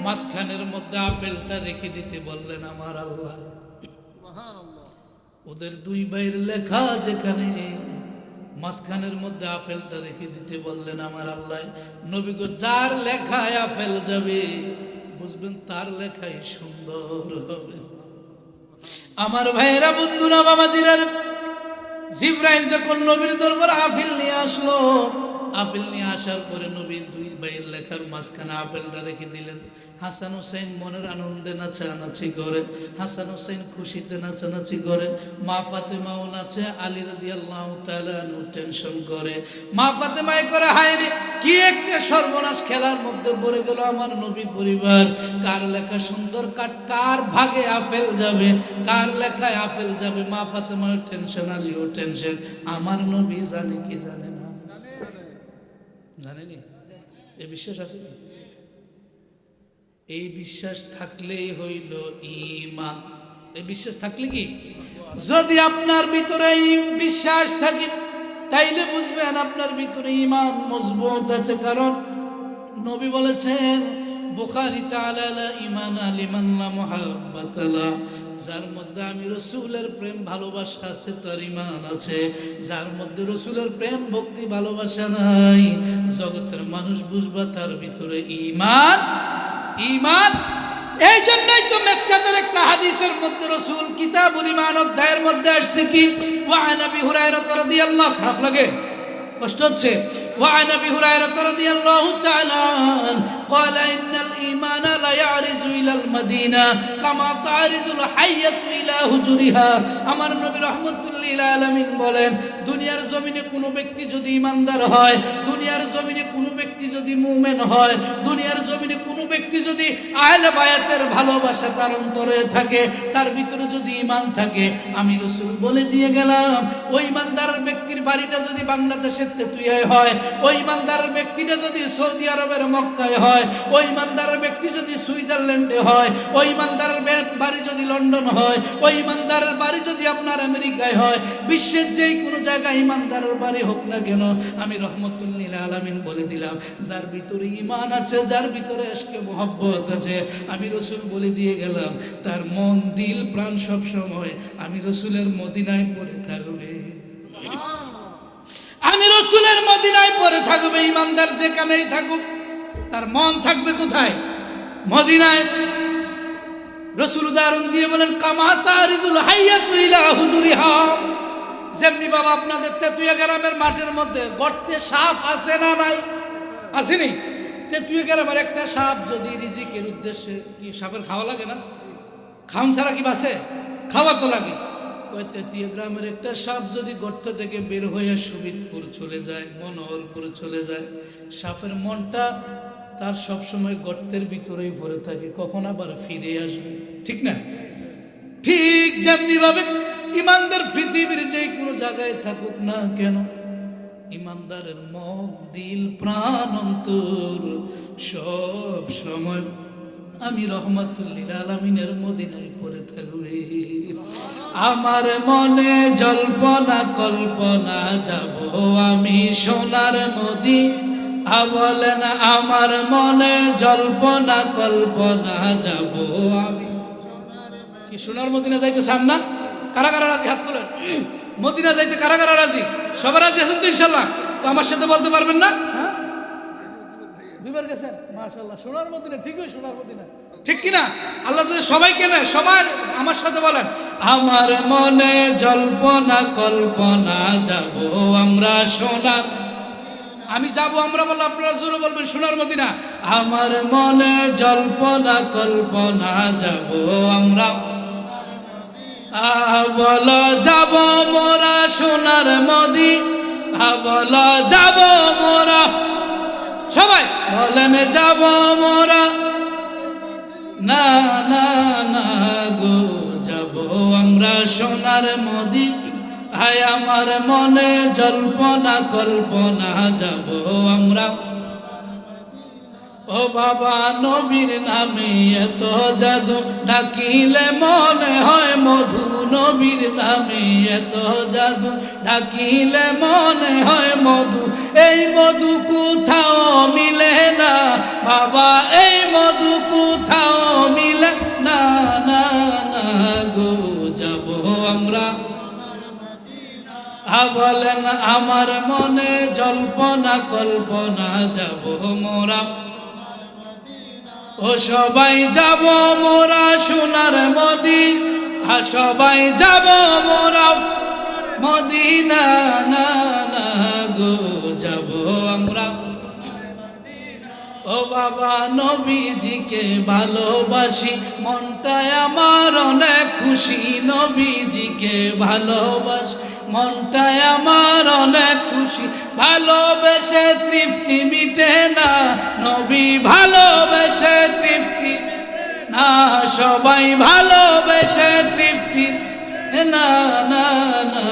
মাঝখানের মধ্যে আপেলটা রেখে দিতে বললেন আমার আল্লাহ। ওদের দুই ভাইয়ের লেখা যেখানে মাঝখানের মধ্যে আপেলটা রেখে দিতে বললেন আমার আল্লাহ। নবী গো, যার লেখায় আপেল যাবে বুঝবেন তার লেখাই সুন্দর হবে। আমার ভাইয়েরা, বন্ধুরা, বাবাজিরা, জিবরাইল যখন নবীর দরবারে আপেল নিয়ে আসলো, আপেল নিয়ে আসার পরে নবী দুই ভাইয়ের লেখার মাঝখানে আপেলটা রেখে দিলেন। হাসান হুসাইন মনের আনন্দে নাচানাচি করে, হাসান হুসাইন খুশিতে নাচানাচি করে, মা ফাতেমাও নাচে, আলী রাদিয়াল্লাহু তাআলা আনহু টেনশন করে। মা ফাতেমাই করে, হায় রে, কি একটা সর্বনাশ খেলার মধ্যে পড়ে গেল আমার নবী পরিবার। কার লেখা সুন্দর, কার ভাগে আপেল যাবে, কার লেখায় আপেল যাবে। মা ফাতেমাও টেনশন, আলীও টেনশন। আমার নবী জানে কি জানে না? জানেনি? এই বিশ্বাস আছে? এই বিশ্বাস থাকলেই হইল ঈমান। এই বিশ্বাস থাকলে কি, যদি আপনার ভিতরে এই বিশ্বাস থাকে তাইলে বুঝবেন আপনার ভিতরে ঈমান মজবুত আছে। কারণ নবী বলেছেন বুখারী তাআলা, ঈমান লিমান লা মুহাব্বাতা লা, যার মধ্যে আমি রাসূলের প্রেম ভালোবাসা আছে তার ঈমান আছে। যার মধ্যে রাসূলের প্রেম ভক্তি ভালোবাসা নাই, জগতের মানুষ বুঝবা তার ভিতরে ঈমান। ঈমান এই জন্যই তো মিশকাতের একটা হাদিসের মধ্যে রাসূল কিতাবুল ঈমান অধ্যায়ের মধ্যে আসছে কি, ওয়া আন আবি হুরায়রা রাদিয়াল্লাহু, খারাপ লাগে, কষ্ট হচ্ছে, وعن ابي هريره رضي الله تعالى عنه قال ان الايمان لا يعرج الى المدينه كما تعرج الحيه الى هجرها। আমার নবী রাহমাতুল লিল আলামিন বলেন, দুনিয়ার জমিনে কোনো ব্যক্তি যদি ইমানদার হয়, দুনিয়ার জমিনে কোনো ব্যক্তি যদি মুমিন হয়, দুনিয়ার জমিনে কোনো ব্যক্তি যদি আহলে বায়াতের ভালোবাসা তার অন্তরে থাকে, তার ভিতরে যদি ঈমান থাকে, আমি রাসূল বলে দিয়ে গেলাম, ওই ইমানদার ব্যক্তির বাড়িটা যদি বাংলাদেশের তেতুইয়ায় হয়, ওই ইমানদার ব্যক্তিটা যদি সৌদি আরবের মক্কায় হয়, ওই ইমানদার ব্যক্তি যদি সুইজারল্যান্ডে হয়, ওই ইমানদার বাড়ি যদি লন্ডন হয়, ওই ইমানদারের বাড়ি যদি আপনার আমেরিকায় হয়, বিশ্বের যেই কোনো জায়গায় ইমানদারের বাড়ি হোক না কেন, আমি রাহমাতুল লিল আলামিন বলে দিলাম, যার ভিতরে ঈমান আছে, যার ভিতরে ইশকে মুহাব্বত আছে, আমি রাসূল বলে দিয়ে গেলাম, তার মন দিল প্রাণ সব সময় আমি রাসূলের মদিনায় পড়ে থাকবে। আমি রাসূলের মদিনায় পড়ে থাকবে। ইমানদার যেখানেই থাকুক তার মন থাকবে কোথায়? মদিনায়। রাসূল উদাহরণ দিয়ে বলেন, কামা তারিজুল হাইয়াতু ইলা হুজুরিহা, যেমনি বাবা আপনাদের তেতুইয়া গ্রামের মাঠের মধ্যে গর্তে সাপ আছে না নাই? আসেনি? তেতুইয়া গ্রামের একটা সাপ যদি রিজিকের উদ্দেশ্যে, কি সাপের খাওয়া লাগে না? খাওন ছাড়া কি বাঁচে? খাওয়া তো লাগে। তেতুইয়া গ্রামের একটা সাপ যদি গর্ত থেকে বের হয়ে সুবিদপুর চলে যায়, মনোহরপুর চলে যায়, সাপের মনটা তার সবসময় গর্তের ভিতরেই ভরে থাকে, কখন আবার ফিরে আসবে, ঠিক না? ঠিক যেমনি ভাবে ইমানদার পৃথিবীর যে কোনো জায়গায় থাকুক না কেন, ইমানদারের মন দিল প্রাণ অন্তর সব সময় আমি রাহমাতুল লিল আলামিনের মদিনায় পড়ে থাকবে। আমার মনে জল্পনা কল্পনা যাব আমি সোনার মদিনা, বলেন আমার মনে জল্পনা কল্পনা যাব আমি। কি সোনার মদিনা যাইতে চান না? কারা কারা রাজি হাত তোলেন। মদিনা যাইতে কারা কারা রাজি? সবাই রাজি আছেন তো ইনশাআল্লাহ? তো আমার সাথে বলতে পারবেন না? হ্যাঁ, দুইবার গেছেন, মাশাআল্লাহ, সোনার মদিনা, ঠিকই সোনার মদিনা, ঠিক কিনা? আল্লাহ যদি সবাইকে নেয়, সবাই আমার সাথে বলেন, আমার মনে জল্পনা কল্পনা যাব আমরা সোনার। আমি যাব, আমরা বললে আপনারা জোরে বলবেন সোনার মদিনা। আমার মনে জল্পনা কল্পনা যাব আমরা, বলো যাব মোরা সোনার মদিনা, বলো যাব মোরা, সবাই বলেন যাব মোরা, না না না গো যাব আমরা সোনার মদিনা, হায় আমার মনে জল্পনা কল্পনা যাব আমরা। ও বাবা নবীর নামে এত জাদু, ডাকিলে মনে হয় মধু, নবীর নামে এত জাদু, ডাকিলে মনে হয় মধু, এই মধু কোথাও মিলে না বাবা, এই মধু কোথাও মিলে না, না না গো যাব আমরা বলেন আমার মনে জল্পনা কল্পনা যাব মোরা, ও সবাই যাব মোরা সোনার মদিনা, সবাই যাব মোরা মদিনা, না না গো যাব আমরা। ও বাবা নবীজিকে ভালোবাসি, মনটায় আমার অনেক খুশি, নবীজিকে ভালোবাসি মনটায় আমার অনেক খুশি, ভালোবেসে তৃপ্তি মিটে না, নবী ভালোবেসে তৃপ্তি না, সবাই ভালোবেসে তৃপ্তি না, না না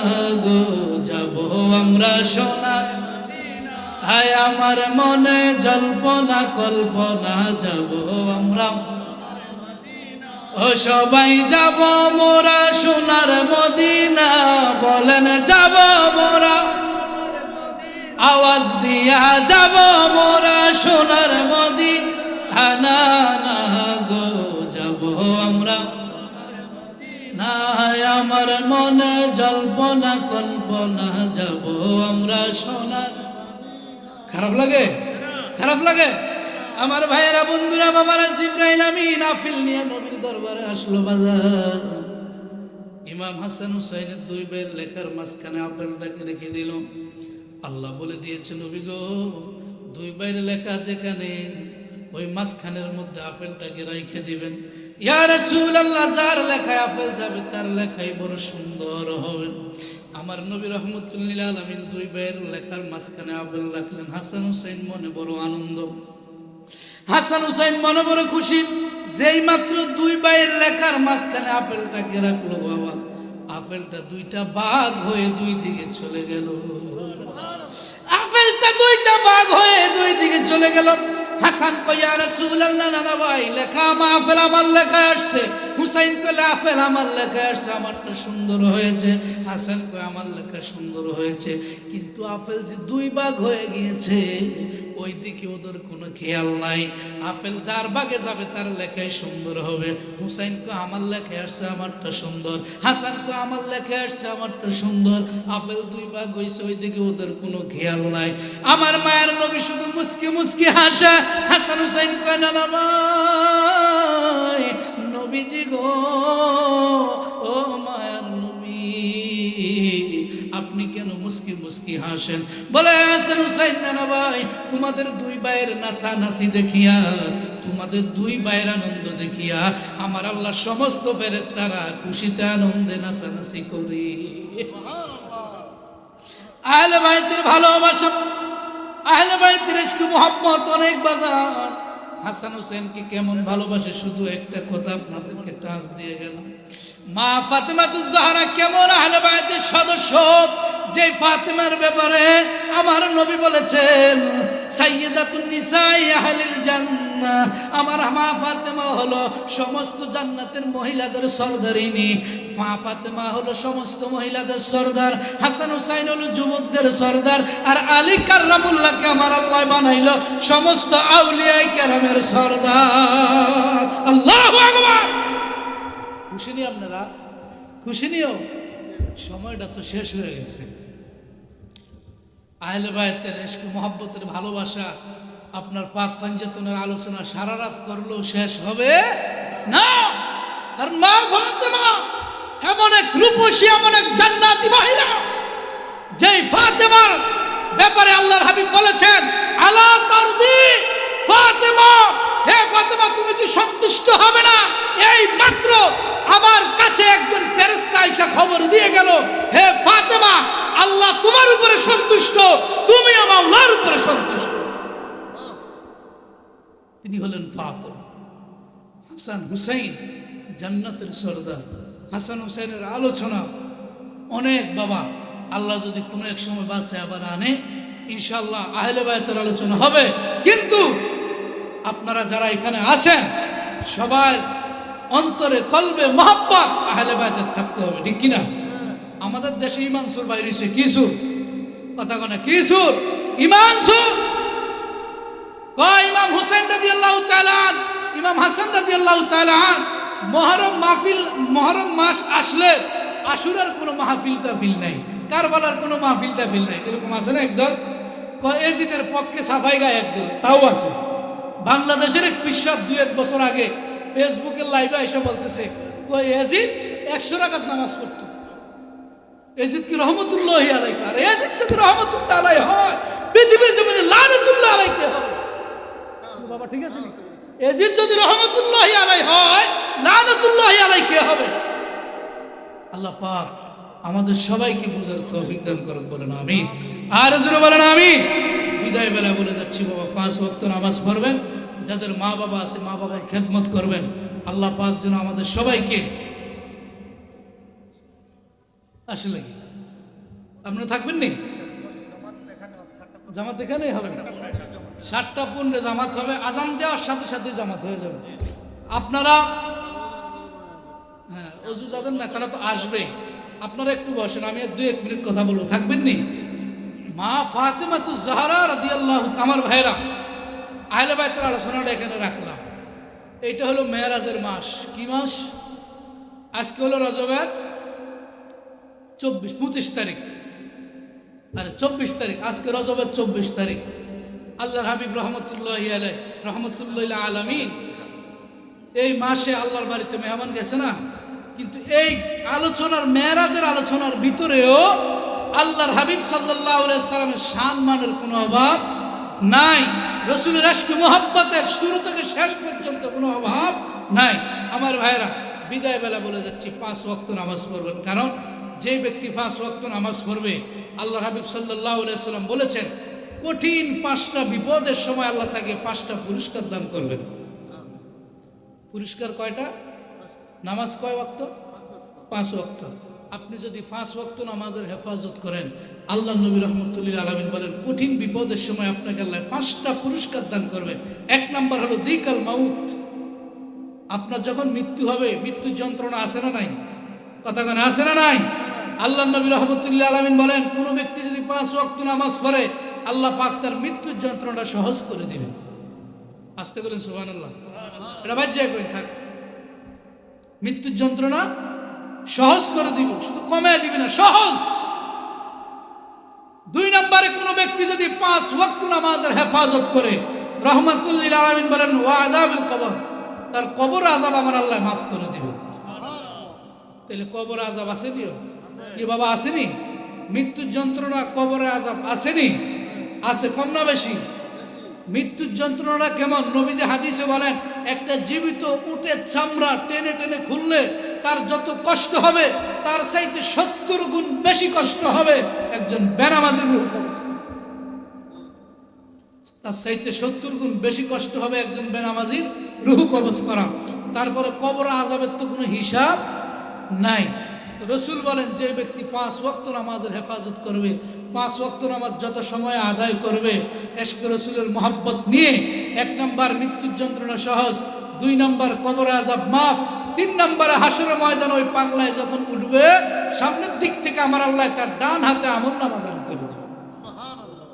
গো যাব আমরা সোনার, হায় আমার মনে জল্পনা কল্পনা যাব আমরা, ও সবাই যাব মোরা সোনার মদিনা, বলেন যাব মোরা, আওয়াজ দিয়া যাব মোরা সোনার মদিনা, না না গো যাব আমরা, না আমার মনে জল্পনা কল্পনা যাব আমরা সোনার। খারাপ লাগে? খারাপ লাগে? আমার ভাইয়েরা বন্ধুরা বাবারা, জিবরাইল আমিন আফিল নিয়ে নবীর দরবারে আসলো বাজার। ইমাম হাসান হুসাইনের দুই ভাইয়ের লেখার মাঝখানে আপেলটাকে রেখে দিল। আল্লাহ বলে দিয়েছে নবী গো, দুই ভাইয়ের লেখা যেখানে ওই মাঝখানের মধ্যে আপেলটাকে রেখে দিবেন। ইয়া রাসূলুল্লাহ, যার লেখায় আপেল যাবে তার লেখাই বড় সুন্দর হবে। আমার নবী রাহমাতুল লিল আলামিন দুই ভাইয়ের লেখার মাঝখানে আপেল রাখলেন। হাসান হুসাইন মনে বড় আনন্দ, হাসান হুসাইন মনে বড় খুশি। যেই মাত্র দুই ভাইয়ের লেখার মাঝখানে আপেলটাকে রাখলো, বাবা আপেলটা দুইটা ভাগ হয়ে দুই দিকে চলে গেল। আপেলটা দুইটা ভাগ হয়ে দুই দিকে চলে গেল। হাসান কয় ইয়া রাসূলুল্লাহ, নানা ভাই লেখা আপেল আমার লেখায় আসছে। হুসাইন কইলে আপেল আমার লেখায় আসছে, আমারটা সুন্দর হয়েছে। হাসান কয় আমার লেখা সুন্দর হয়েছে, কিন্তু আপেল যে দুই ভাগ হয়ে গিয়েছে ওই দিকে ওদের কোনো খেয়াল নাই। আপেল যার ভাগে যাবে তার লেখাই সুন্দর হবে। হুসাইন কয় আমার লেখায় আসছে, আমারটা সুন্দর। হাসান কয় আমার লেখায় আসছে, আমারটা সুন্দর। আপেল দুই ভাগ হয়েছে, ওই দিকে ওদের কোনো খেয়াল নাই। আমার মায়ের নবী শুধু মুস্কি মুস্কি হাসে। হাসান হুসাইন কয় নানা ভাই, নবীজি গো, ও মায়ের নবী, আপনি কেন মুস্কি মুস্কি হাসেন? বলে হাসান হুসাইন, নানা ভাই তোমাদের দুই ভাইয়ের নাচানাচি দেখিয়া, তোমাদের দুই ভাইয়ের আনন্দ দেখিয়া আমার আল্লাহ সমস্ত ফেরেশতারা খুশিতে আনন্দে নাচানাচি করি। আহলে বাইতের ভালোবাসা, আহলে বাইতের ইশক মুহাব্বত অনেক বাজার। হাসান হুসেনকে কেমন ভালোবাসে শুধু একটা কথা আপনাদেরকে টাচ দিয়ে গেলাম। মা ফাতেমাতুজ জাহরা কেমন আহলে বাইতের সদস্য, যে ফাতেমার ব্যাপারে আমার নবী বলেছেন সাইয়্যিদাতুন নিসাই আহলিল জান্নাহ, আমার মা ফাতেমা হলো সমস্ত জান্নাতের মহিলাদের সরদারিনী। মা ফাতেমা হলো সমস্ত মহিলাদের সরদার, হাসান হুসাইন হলো যুবকদের সরদার, আর আলী কাররামুল্লাহকে আমার আল্লাহ বানাইলো সমস্ত আউলিয়া কেরামের সরদার। আল্লাহু আকবার। খুশি নি আপনারা? খুশি নিও? সময়টা তো শেষ হয়ে গেছে। আহলে বায়তের ইশক মুহাব্বতের ভালোবাসা, আপনার পাক পাঞ্জাতনের আলোচনা সারা রাত করলেও শেষ হবে না। কারণ মা ফাতেমা এমন এক রূপসী, এমন এক জান্নাতি মহিলা, যেই ফাতেমার ব্যাপারে আল্লাহর হাবিব বলেছেন আলা তারদি ফাতেমা, হে ফাতেমা তুমি কি সন্তুষ্ট হবে না? এই মাত্র আমার কাছে একজন ফেরেশতা এসে খবর দিয়ে গেল, হে ফাতেমা আল্লাহ তোমার উপরে সন্তুষ্ট, তুমিও মাওলার উপরে সন্তুষ্ট। তিনি হলেন ফাতেমা। হাসান হুসাইন জান্নাতের সরদার। হাসান হুসাইনের আলোচনা অনেক, বাবা আল্লাহ যদি কোনো এক সময় বাঁচে আবার আনে, ইনশাআল্লাহ আহলে বায়তের আলোচনা হবে। কিন্তু আপনারা যারা এখানে আছেন সবার অন্তরে কলবে মহব্বত আহলে বায়তের থাকতে হবে, ঠিক কিনা? আমাদের দেশে ইমান সুর বাইরে হয়েছে, কি সুর? কথা কনা কি সুর? ইমান সুর। ইমাম হুসাইন রাদিয়াল্লাহু তাআলা, ইমাম হাসান রাদিয়াল্লাহু তাআলা মুহররম মাহফিল, মুহররম মাস আসলে আশুরার কোনো মাহফিল টাফিল নাই, কারবালার কোনো মাহফিল টাফিল নাই, এরকম আছে না একদল এজিদের পক্ষে সাফাই গায়ে একদল, তাও আছে। বাংলাদেশের এক পিসাব 2-1 বছর আগে ফেসবুকের লাইভে এসে বলতেছে এজিদ 100 রাকাত নামাজ পড়তো। এজিদ কি রহমতুল্লাহি আলাইহি? আর এজিদ যদি রহমতুল্লাহ আলাইহি হয়, পৃথিবীর জমিনে লানাতুল্লাহ আলাইহি হবে। বাবা ঠিক আছে নি? এজিদ যদি রহমতুল্লাহি আলাইহি হয়, লানাতুল্লাহি আলাইহি হবে। আল্লাহ পাক আমাদের সবাইকে বুঝার তৌফিক দান করুন, বলেন আমিন। আর জোরে বলেন আমিন। বিদায় বেলা বলে যাচ্ছি বাবা, 5 ওয়াক্ত নামাজ পড়বেন, যাদের মা বাবা আছে মা বাবার খেদমত করবেন। আল্লাহ পাক যেন আমাদের সবাইকে, আসলে আপনারা থাকবেন নি? জামাত এখানেই হবে না, 7টা 15 জামাত হবে, আজান দেওয়ার সাথে সাথে জামাত হয়ে যাবে। আপনারা হ্যাঁ অজু যাদের না তারা তো আসবেই, আপনারা একটু বসেন, আমি 2-1 মিনিট কথা বলবো, থাকবেন নি? মা ফাতেমাতুজ জাহরা রাদিয়াল্লাহু, আমার ভাইরা আহলে বাইতের আলোচনাটা এখানে রাখলাম। এইটা হলো মেরাজের মাস। কি মাস? আজকে হলো রজবের 25 তারিখ, আরে 24 তারিখ, আজকে রজবের 24 তারিখ। আল্লাহর হাবিব রহমতুল্লাহি আলাইহি রহমতুল্লাহিল আলামিন এই মাসে আল্লাহর বাড়িতে মেহমান গেছে না, কিন্তু এই আলোচনার মেরাজের আলোচনার ভিতরেও আল্লাহর হাবিব সাল্লাল্লাহু আলাইহি সাল্লামের সম্মানের কোনো অভাব নাই। রাসূলের ইশক মুহাব্বতের শুরু থেকে শেষ পর্যন্ত কোনো অভাব নাই। আমার ভাইরা বিদায় বেলা বলে যাচ্ছি, 5 ওয়াক্ত নামাজ পড়বেন, কারণ যে ব্যক্তি 5 ওয়াক্ত নামাজ পড়বে, আল্লাহর হাবিব সাল্লাল্লাহু আলাইহি সাল্লাম বলেছেন কঠিন 5টা বিপদের সময় আল্লাহ তাকে 5টা পুরস্কার দান করবেন। পুরস্কার কয়টা? নামাজ কয় ওয়াক্ত? 5 ওয়াক্ত। আপনি যদি 5 ওয়াক্ত নামাজের হেফাজত করেন, আল্লাহ নবী রাহমাতুল্লিল আলামিন বলেন কঠিন বিপদের সময় আপনাকে আল্লাহ 5টা পুরস্কার দান করবেন। 1 নাম্বার হলো দিকাল মাউত। আপনার যখন মৃত্যু হবে, মৃত্যুর যন্ত্রণা আছে না নাই? কথা কেন আছে না নাই? আল্লাহ নবী রাহমাতুল্লিল আলামিন বলেন কোন ব্যক্তি যদি 5 ওয়াক্ত নামাজ পড়ে, আল্লাহ পাক তার মৃত্যুর যন্ত্রণাটা সহজ করে দিবেন। আস্তে বলেন সুবহানাল্লাহ। এটা বাজ্যে কই থাক, মৃত্যুর যন্ত্রণা সহজ করে দিব, শুধু কমায় দিবে না, সহজ। 2 নম্বরে কোন ব্যক্তি যদি 5 ওয়াক্ত নামাজের হেফাজত করে, রহমাতুল্লিল আলামিন বলেন ওয়া আযাবিল কবর, তার কবর আযাব আমার আল্লাহ মাফ করে দিবে। তাহলে কবর আযাব আছে দিও কি বাবা? আসেনি? মৃত্যুর যন্ত্রণা কবরে আযাব আসেনি? আছে, কম না বেশি? মৃত্যুর যন্ত্রণা কেমন? নবীজি হাদিসে বলেন একটা জীবিত উটের চামড়া টেনে টেনে খুললে তার যত কষ্ট হবে, তার চাইতে 70 গুণ বেশি কষ্ট হবে একজন বেনামাজির রূহ কবজ করা। তার চাইতে 70 গুণ বেশি কষ্ট হবে একজন বেনামাজির রূহ কবজ করা। তারপরে কবর আযাবের তো কোনো হিসাব নাই। রাসূল বলেন যে ব্যক্তি 5 ওয়াক্ত নামাজের হেফাজত করবে, 5 ওয়াক্ত নামাজ যত সময় আদায় করবে ইশক রাসূলের মহব্বত নিয়ে, 1 নাম্বার মৃত্যুর যন্ত্রণা সহজ, 2 নাম্বার কবর আযাব মাফ, 3 নাম্বারে হাসরের ময়দানে ওই পাগলায় যখন উঠবে, সামনের দিক থেকে আমার আল্লাহ তার ডান হাতে আমলনামা দান করে দিবে। সুবহানাল্লাহ।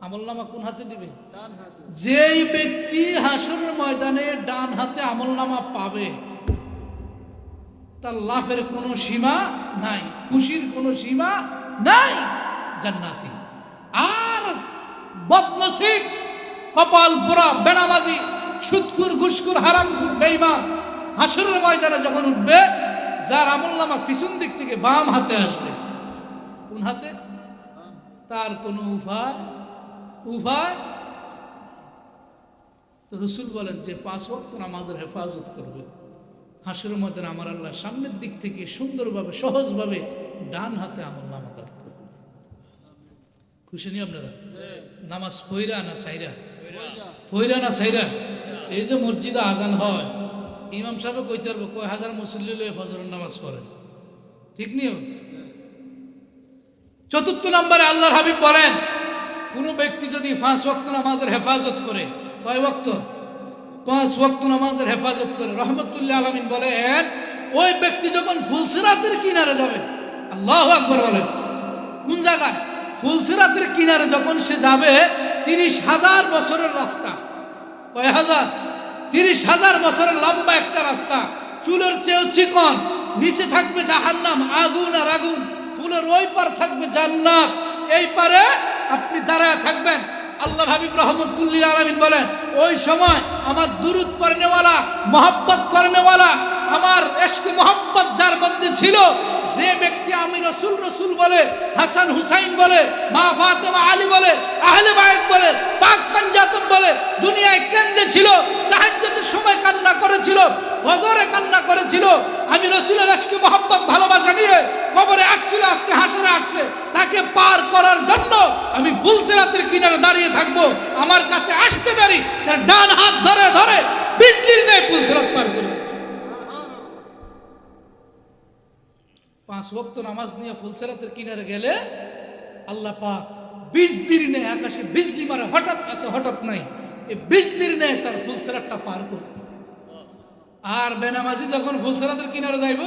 আমলনামা কোন হাতে দিবে? ডান হাতে। যেই ব্যক্তি হাসরের ময়দানে ডান হাতে আমলনামা পাবে, তার লাভের কোনো সীমা নাই, খুশির কোনো সীমা নাই, জান্নাতি। আর বদনসিব, কপাল পোড়া বেনামাজি, সুদখোর, ঘুষখোর, হারামখোর, বেঈমান হাসরের ময়দানে যখন উঠবে, যার আমলনামা পিছন দিক থেকে বাম হাতে আসবে, কোন হাতে? তার কোনো উপায় তো রাসূল বলেন যে 5 ওয়াক্ত নামাজের হেফাজত করবে, হাসরের ময়দানে আমার আল্লাহ সামনের দিক থেকে সুন্দরভাবে সহজভাবে ডান হাতে আমলনামা দান করবে। খুশি নি আপনারা? নামাজ পয়রা না সাইরা? পয়রা না সাইরা? এই যে মসজিদে আজান হয়, ইমাম সাহেব কইতে পারবো কয় হাজার মুসল্লি লয়ে ফজরের নামাজ পড়ে, ঠিক নিও। 4 নম্বরে আল্লাহর হাবিব বলেন কোন ব্যক্তি যদি 5 ওয়াক্ত নামাজের হেফাজত করে, কয় ওয়াক্ত? 5 ওয়াক্ত নামাজের হেফাজত করে, রহমতুল্লাহ আলামিন বলেন ওই ব্যক্তি যখন ফুলসিরাতের কিনারে যাবে, আল্লাহু আকবার বলেন, কোন জায়গায়? ফুলসিরাতের কিনারে যখন সে যাবে, 30,000 বছরের রাস্তা, কয় হাজার? 30,000 বছরের লম্বা একটা রাস্তা, চুলের চেয়েও চিকন, নিচে থাকবে জাহান্নাম, আগুন আর আগুন, পুলের ওই পার থাকবে জান্নাত, এই পারে আপনি দাঁড়ায় থাকবেন। আল্লাহ হাবিব রহমতুল্লাহ আলামিন বলেন, ওই সময় আমার দুরুদ পড়নেওয়ালা, মহব্বত করনেওয়ালা, আমার ইশক মহব্বত যার মধ্যে ছিল, যে ব্যক্তি আমি রসুল রসুল বলে, হাসান হুসাইন বলে, মা ফাতেমা আলী বলে, আহলে বায়ত বলে, পাক পাঞ্জাতন বলে, দুনিয়ায় কেন্দ্রে ছিল, তাহাজ্জুদের সময় কান্না করেছিল, ফজরে কান্না করেছিল, আমি রসুলের ইশক মহব্বত ভালোবাসা নিয়ে কবরে আসছিল, আজকে হাসরে আসছে, তাকে পার করার জন্য আমি বুলসিরাতের কিনারে দাঁড়িয়ে থাকবো। আমার কাছে আসতে দাঁড়ি, তার ডান হাত ধরে ধরে বিজলির নেই বুলসিরাত পার করবে। 5 ওয়াক্ত নামাজ নিয়ে ফুলসিরাতের কিনারে গেলে আল্লাহ পাক বিজলির নেই, আকাশে বিজলি মারে, হঠাৎ আসে হঠাৎ নাই, এই বিজলির নেই তার ফুলসিরাতটা পার করতে। আর বেনামাজি যখন ফুলসিরাতের কিনারে যাইব,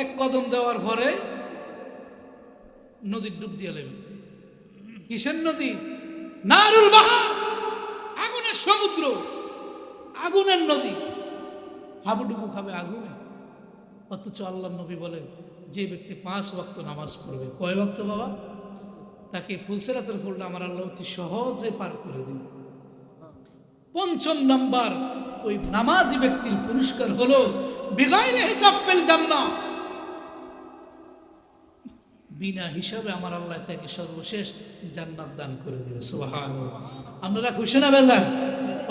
এক কদম দেওয়ার পরে নদীর ডুব দিয়ে লেবে। কিসের নদী? নারুল বাহর, আগুনের সমুদ্র, আগুনের নদী, হাবুডুবু খাবে আগুনে। অথচ আল্লাহ নবী বলেন, যে ব্যক্তি 5 ওয়াক্ত নামাজ পড়বে, কয় ওয়াক্ত বাবা? তাকে ফুলসিরাতের ফুলটা আমার আল্লাহ অতি সহজে পার করে দিন। 5ম নাম্বার, ওই নামাজি ব্যক্তির পুরস্কার হলো বিগাইরে হিসাব ফিল জান্নাহ, বিনা হিসাবে আমার আল্লাহ তাকে সর্বশেষ জান্নাত দান করে দিবে। সুবহানাল্লাহ। আপনারা খুশি না বেজার?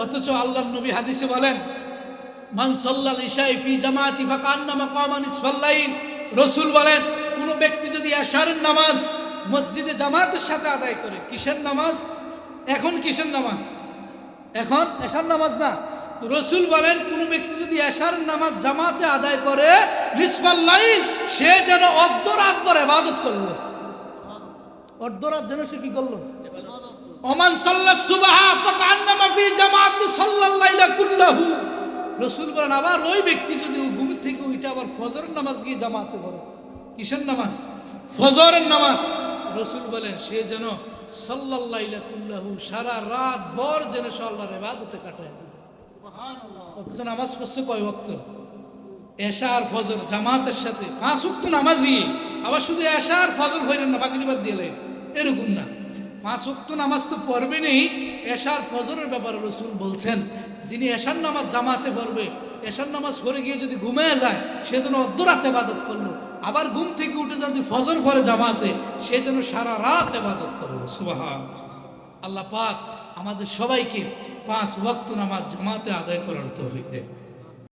অথচ আল্লাহর নবী হাদিসে বলেন, মান সাল্লাল ইশা ফি জামাতি ফাকান্নামা কামা নিসফাল লাইল। রাসূল বলেন, কোন ব্যক্তি যদি এশারের নামাজ মসজিদে জামাতের সাথে আদায় করে, কিসের নামাজ? এখন কিসের নামাজ? এখন এশার নামাজ না। রাসূল বলেন, কোন ব্যক্তি যদি এশার নামাজ জামাতে আদায় করে, নিসফাল লাইল, সে যেন অর্ধরাত ভর ইবাদত করলো। অর্ধরাত যেন সে কি করলো? ওমান সাল্লাস সুবহা ফাকান্নামা ফি জামাতি সাল্লাল লাইলা কুল্লাহু। রাসূল বলেন, আবার ওই ব্যক্তি যদি ঘুম থেকে উঠে আবার ফজরের নামাজ গিয়ে জামাতে পড়ে, কিসের নামাজ? ফজরের নামাজ। রাসূল বলেন, সে যেন সাল্লাল লাইলা কুল্লাহু, সারা রাত ভর যেন আল্লাহর ইবাদতে কাটায়। সুবহানাল্লাহ। অথচ নামাজ পড়ছে কয় ওয়াক্ত? এশা আর ফজর জামাতের সাথে, 5 ওয়াক্ত নামাজই। আবার শুধু এশা আর ফজর হইলেন না, বাকি বাদ দিলেন, এরকম না। 5 ওয়াক্ত নামাজ তো পড়বেনই। এশা আর ফজরের ব্যাপারে রাসূল বলছেন, যিনি এশার নামাজ জামাতে পড়বে, এশার নামাজ পড়ে গিয়ে যদি ঘুমিয়ে যায়, সে যেন অর্ধরাত ইবাদত করলো। আবার ঘুম থেকে উঠে যদি ফজর পড়ে জামাতে, সে যেন সারা রাত ইবাদত করলো। সুবহানাল্লাহ। আল্লাহ পাক আমাদের সবাইকে 5 ওয়াক্ত নামাজ জামাতে আদায় করার তৌফিক দেন।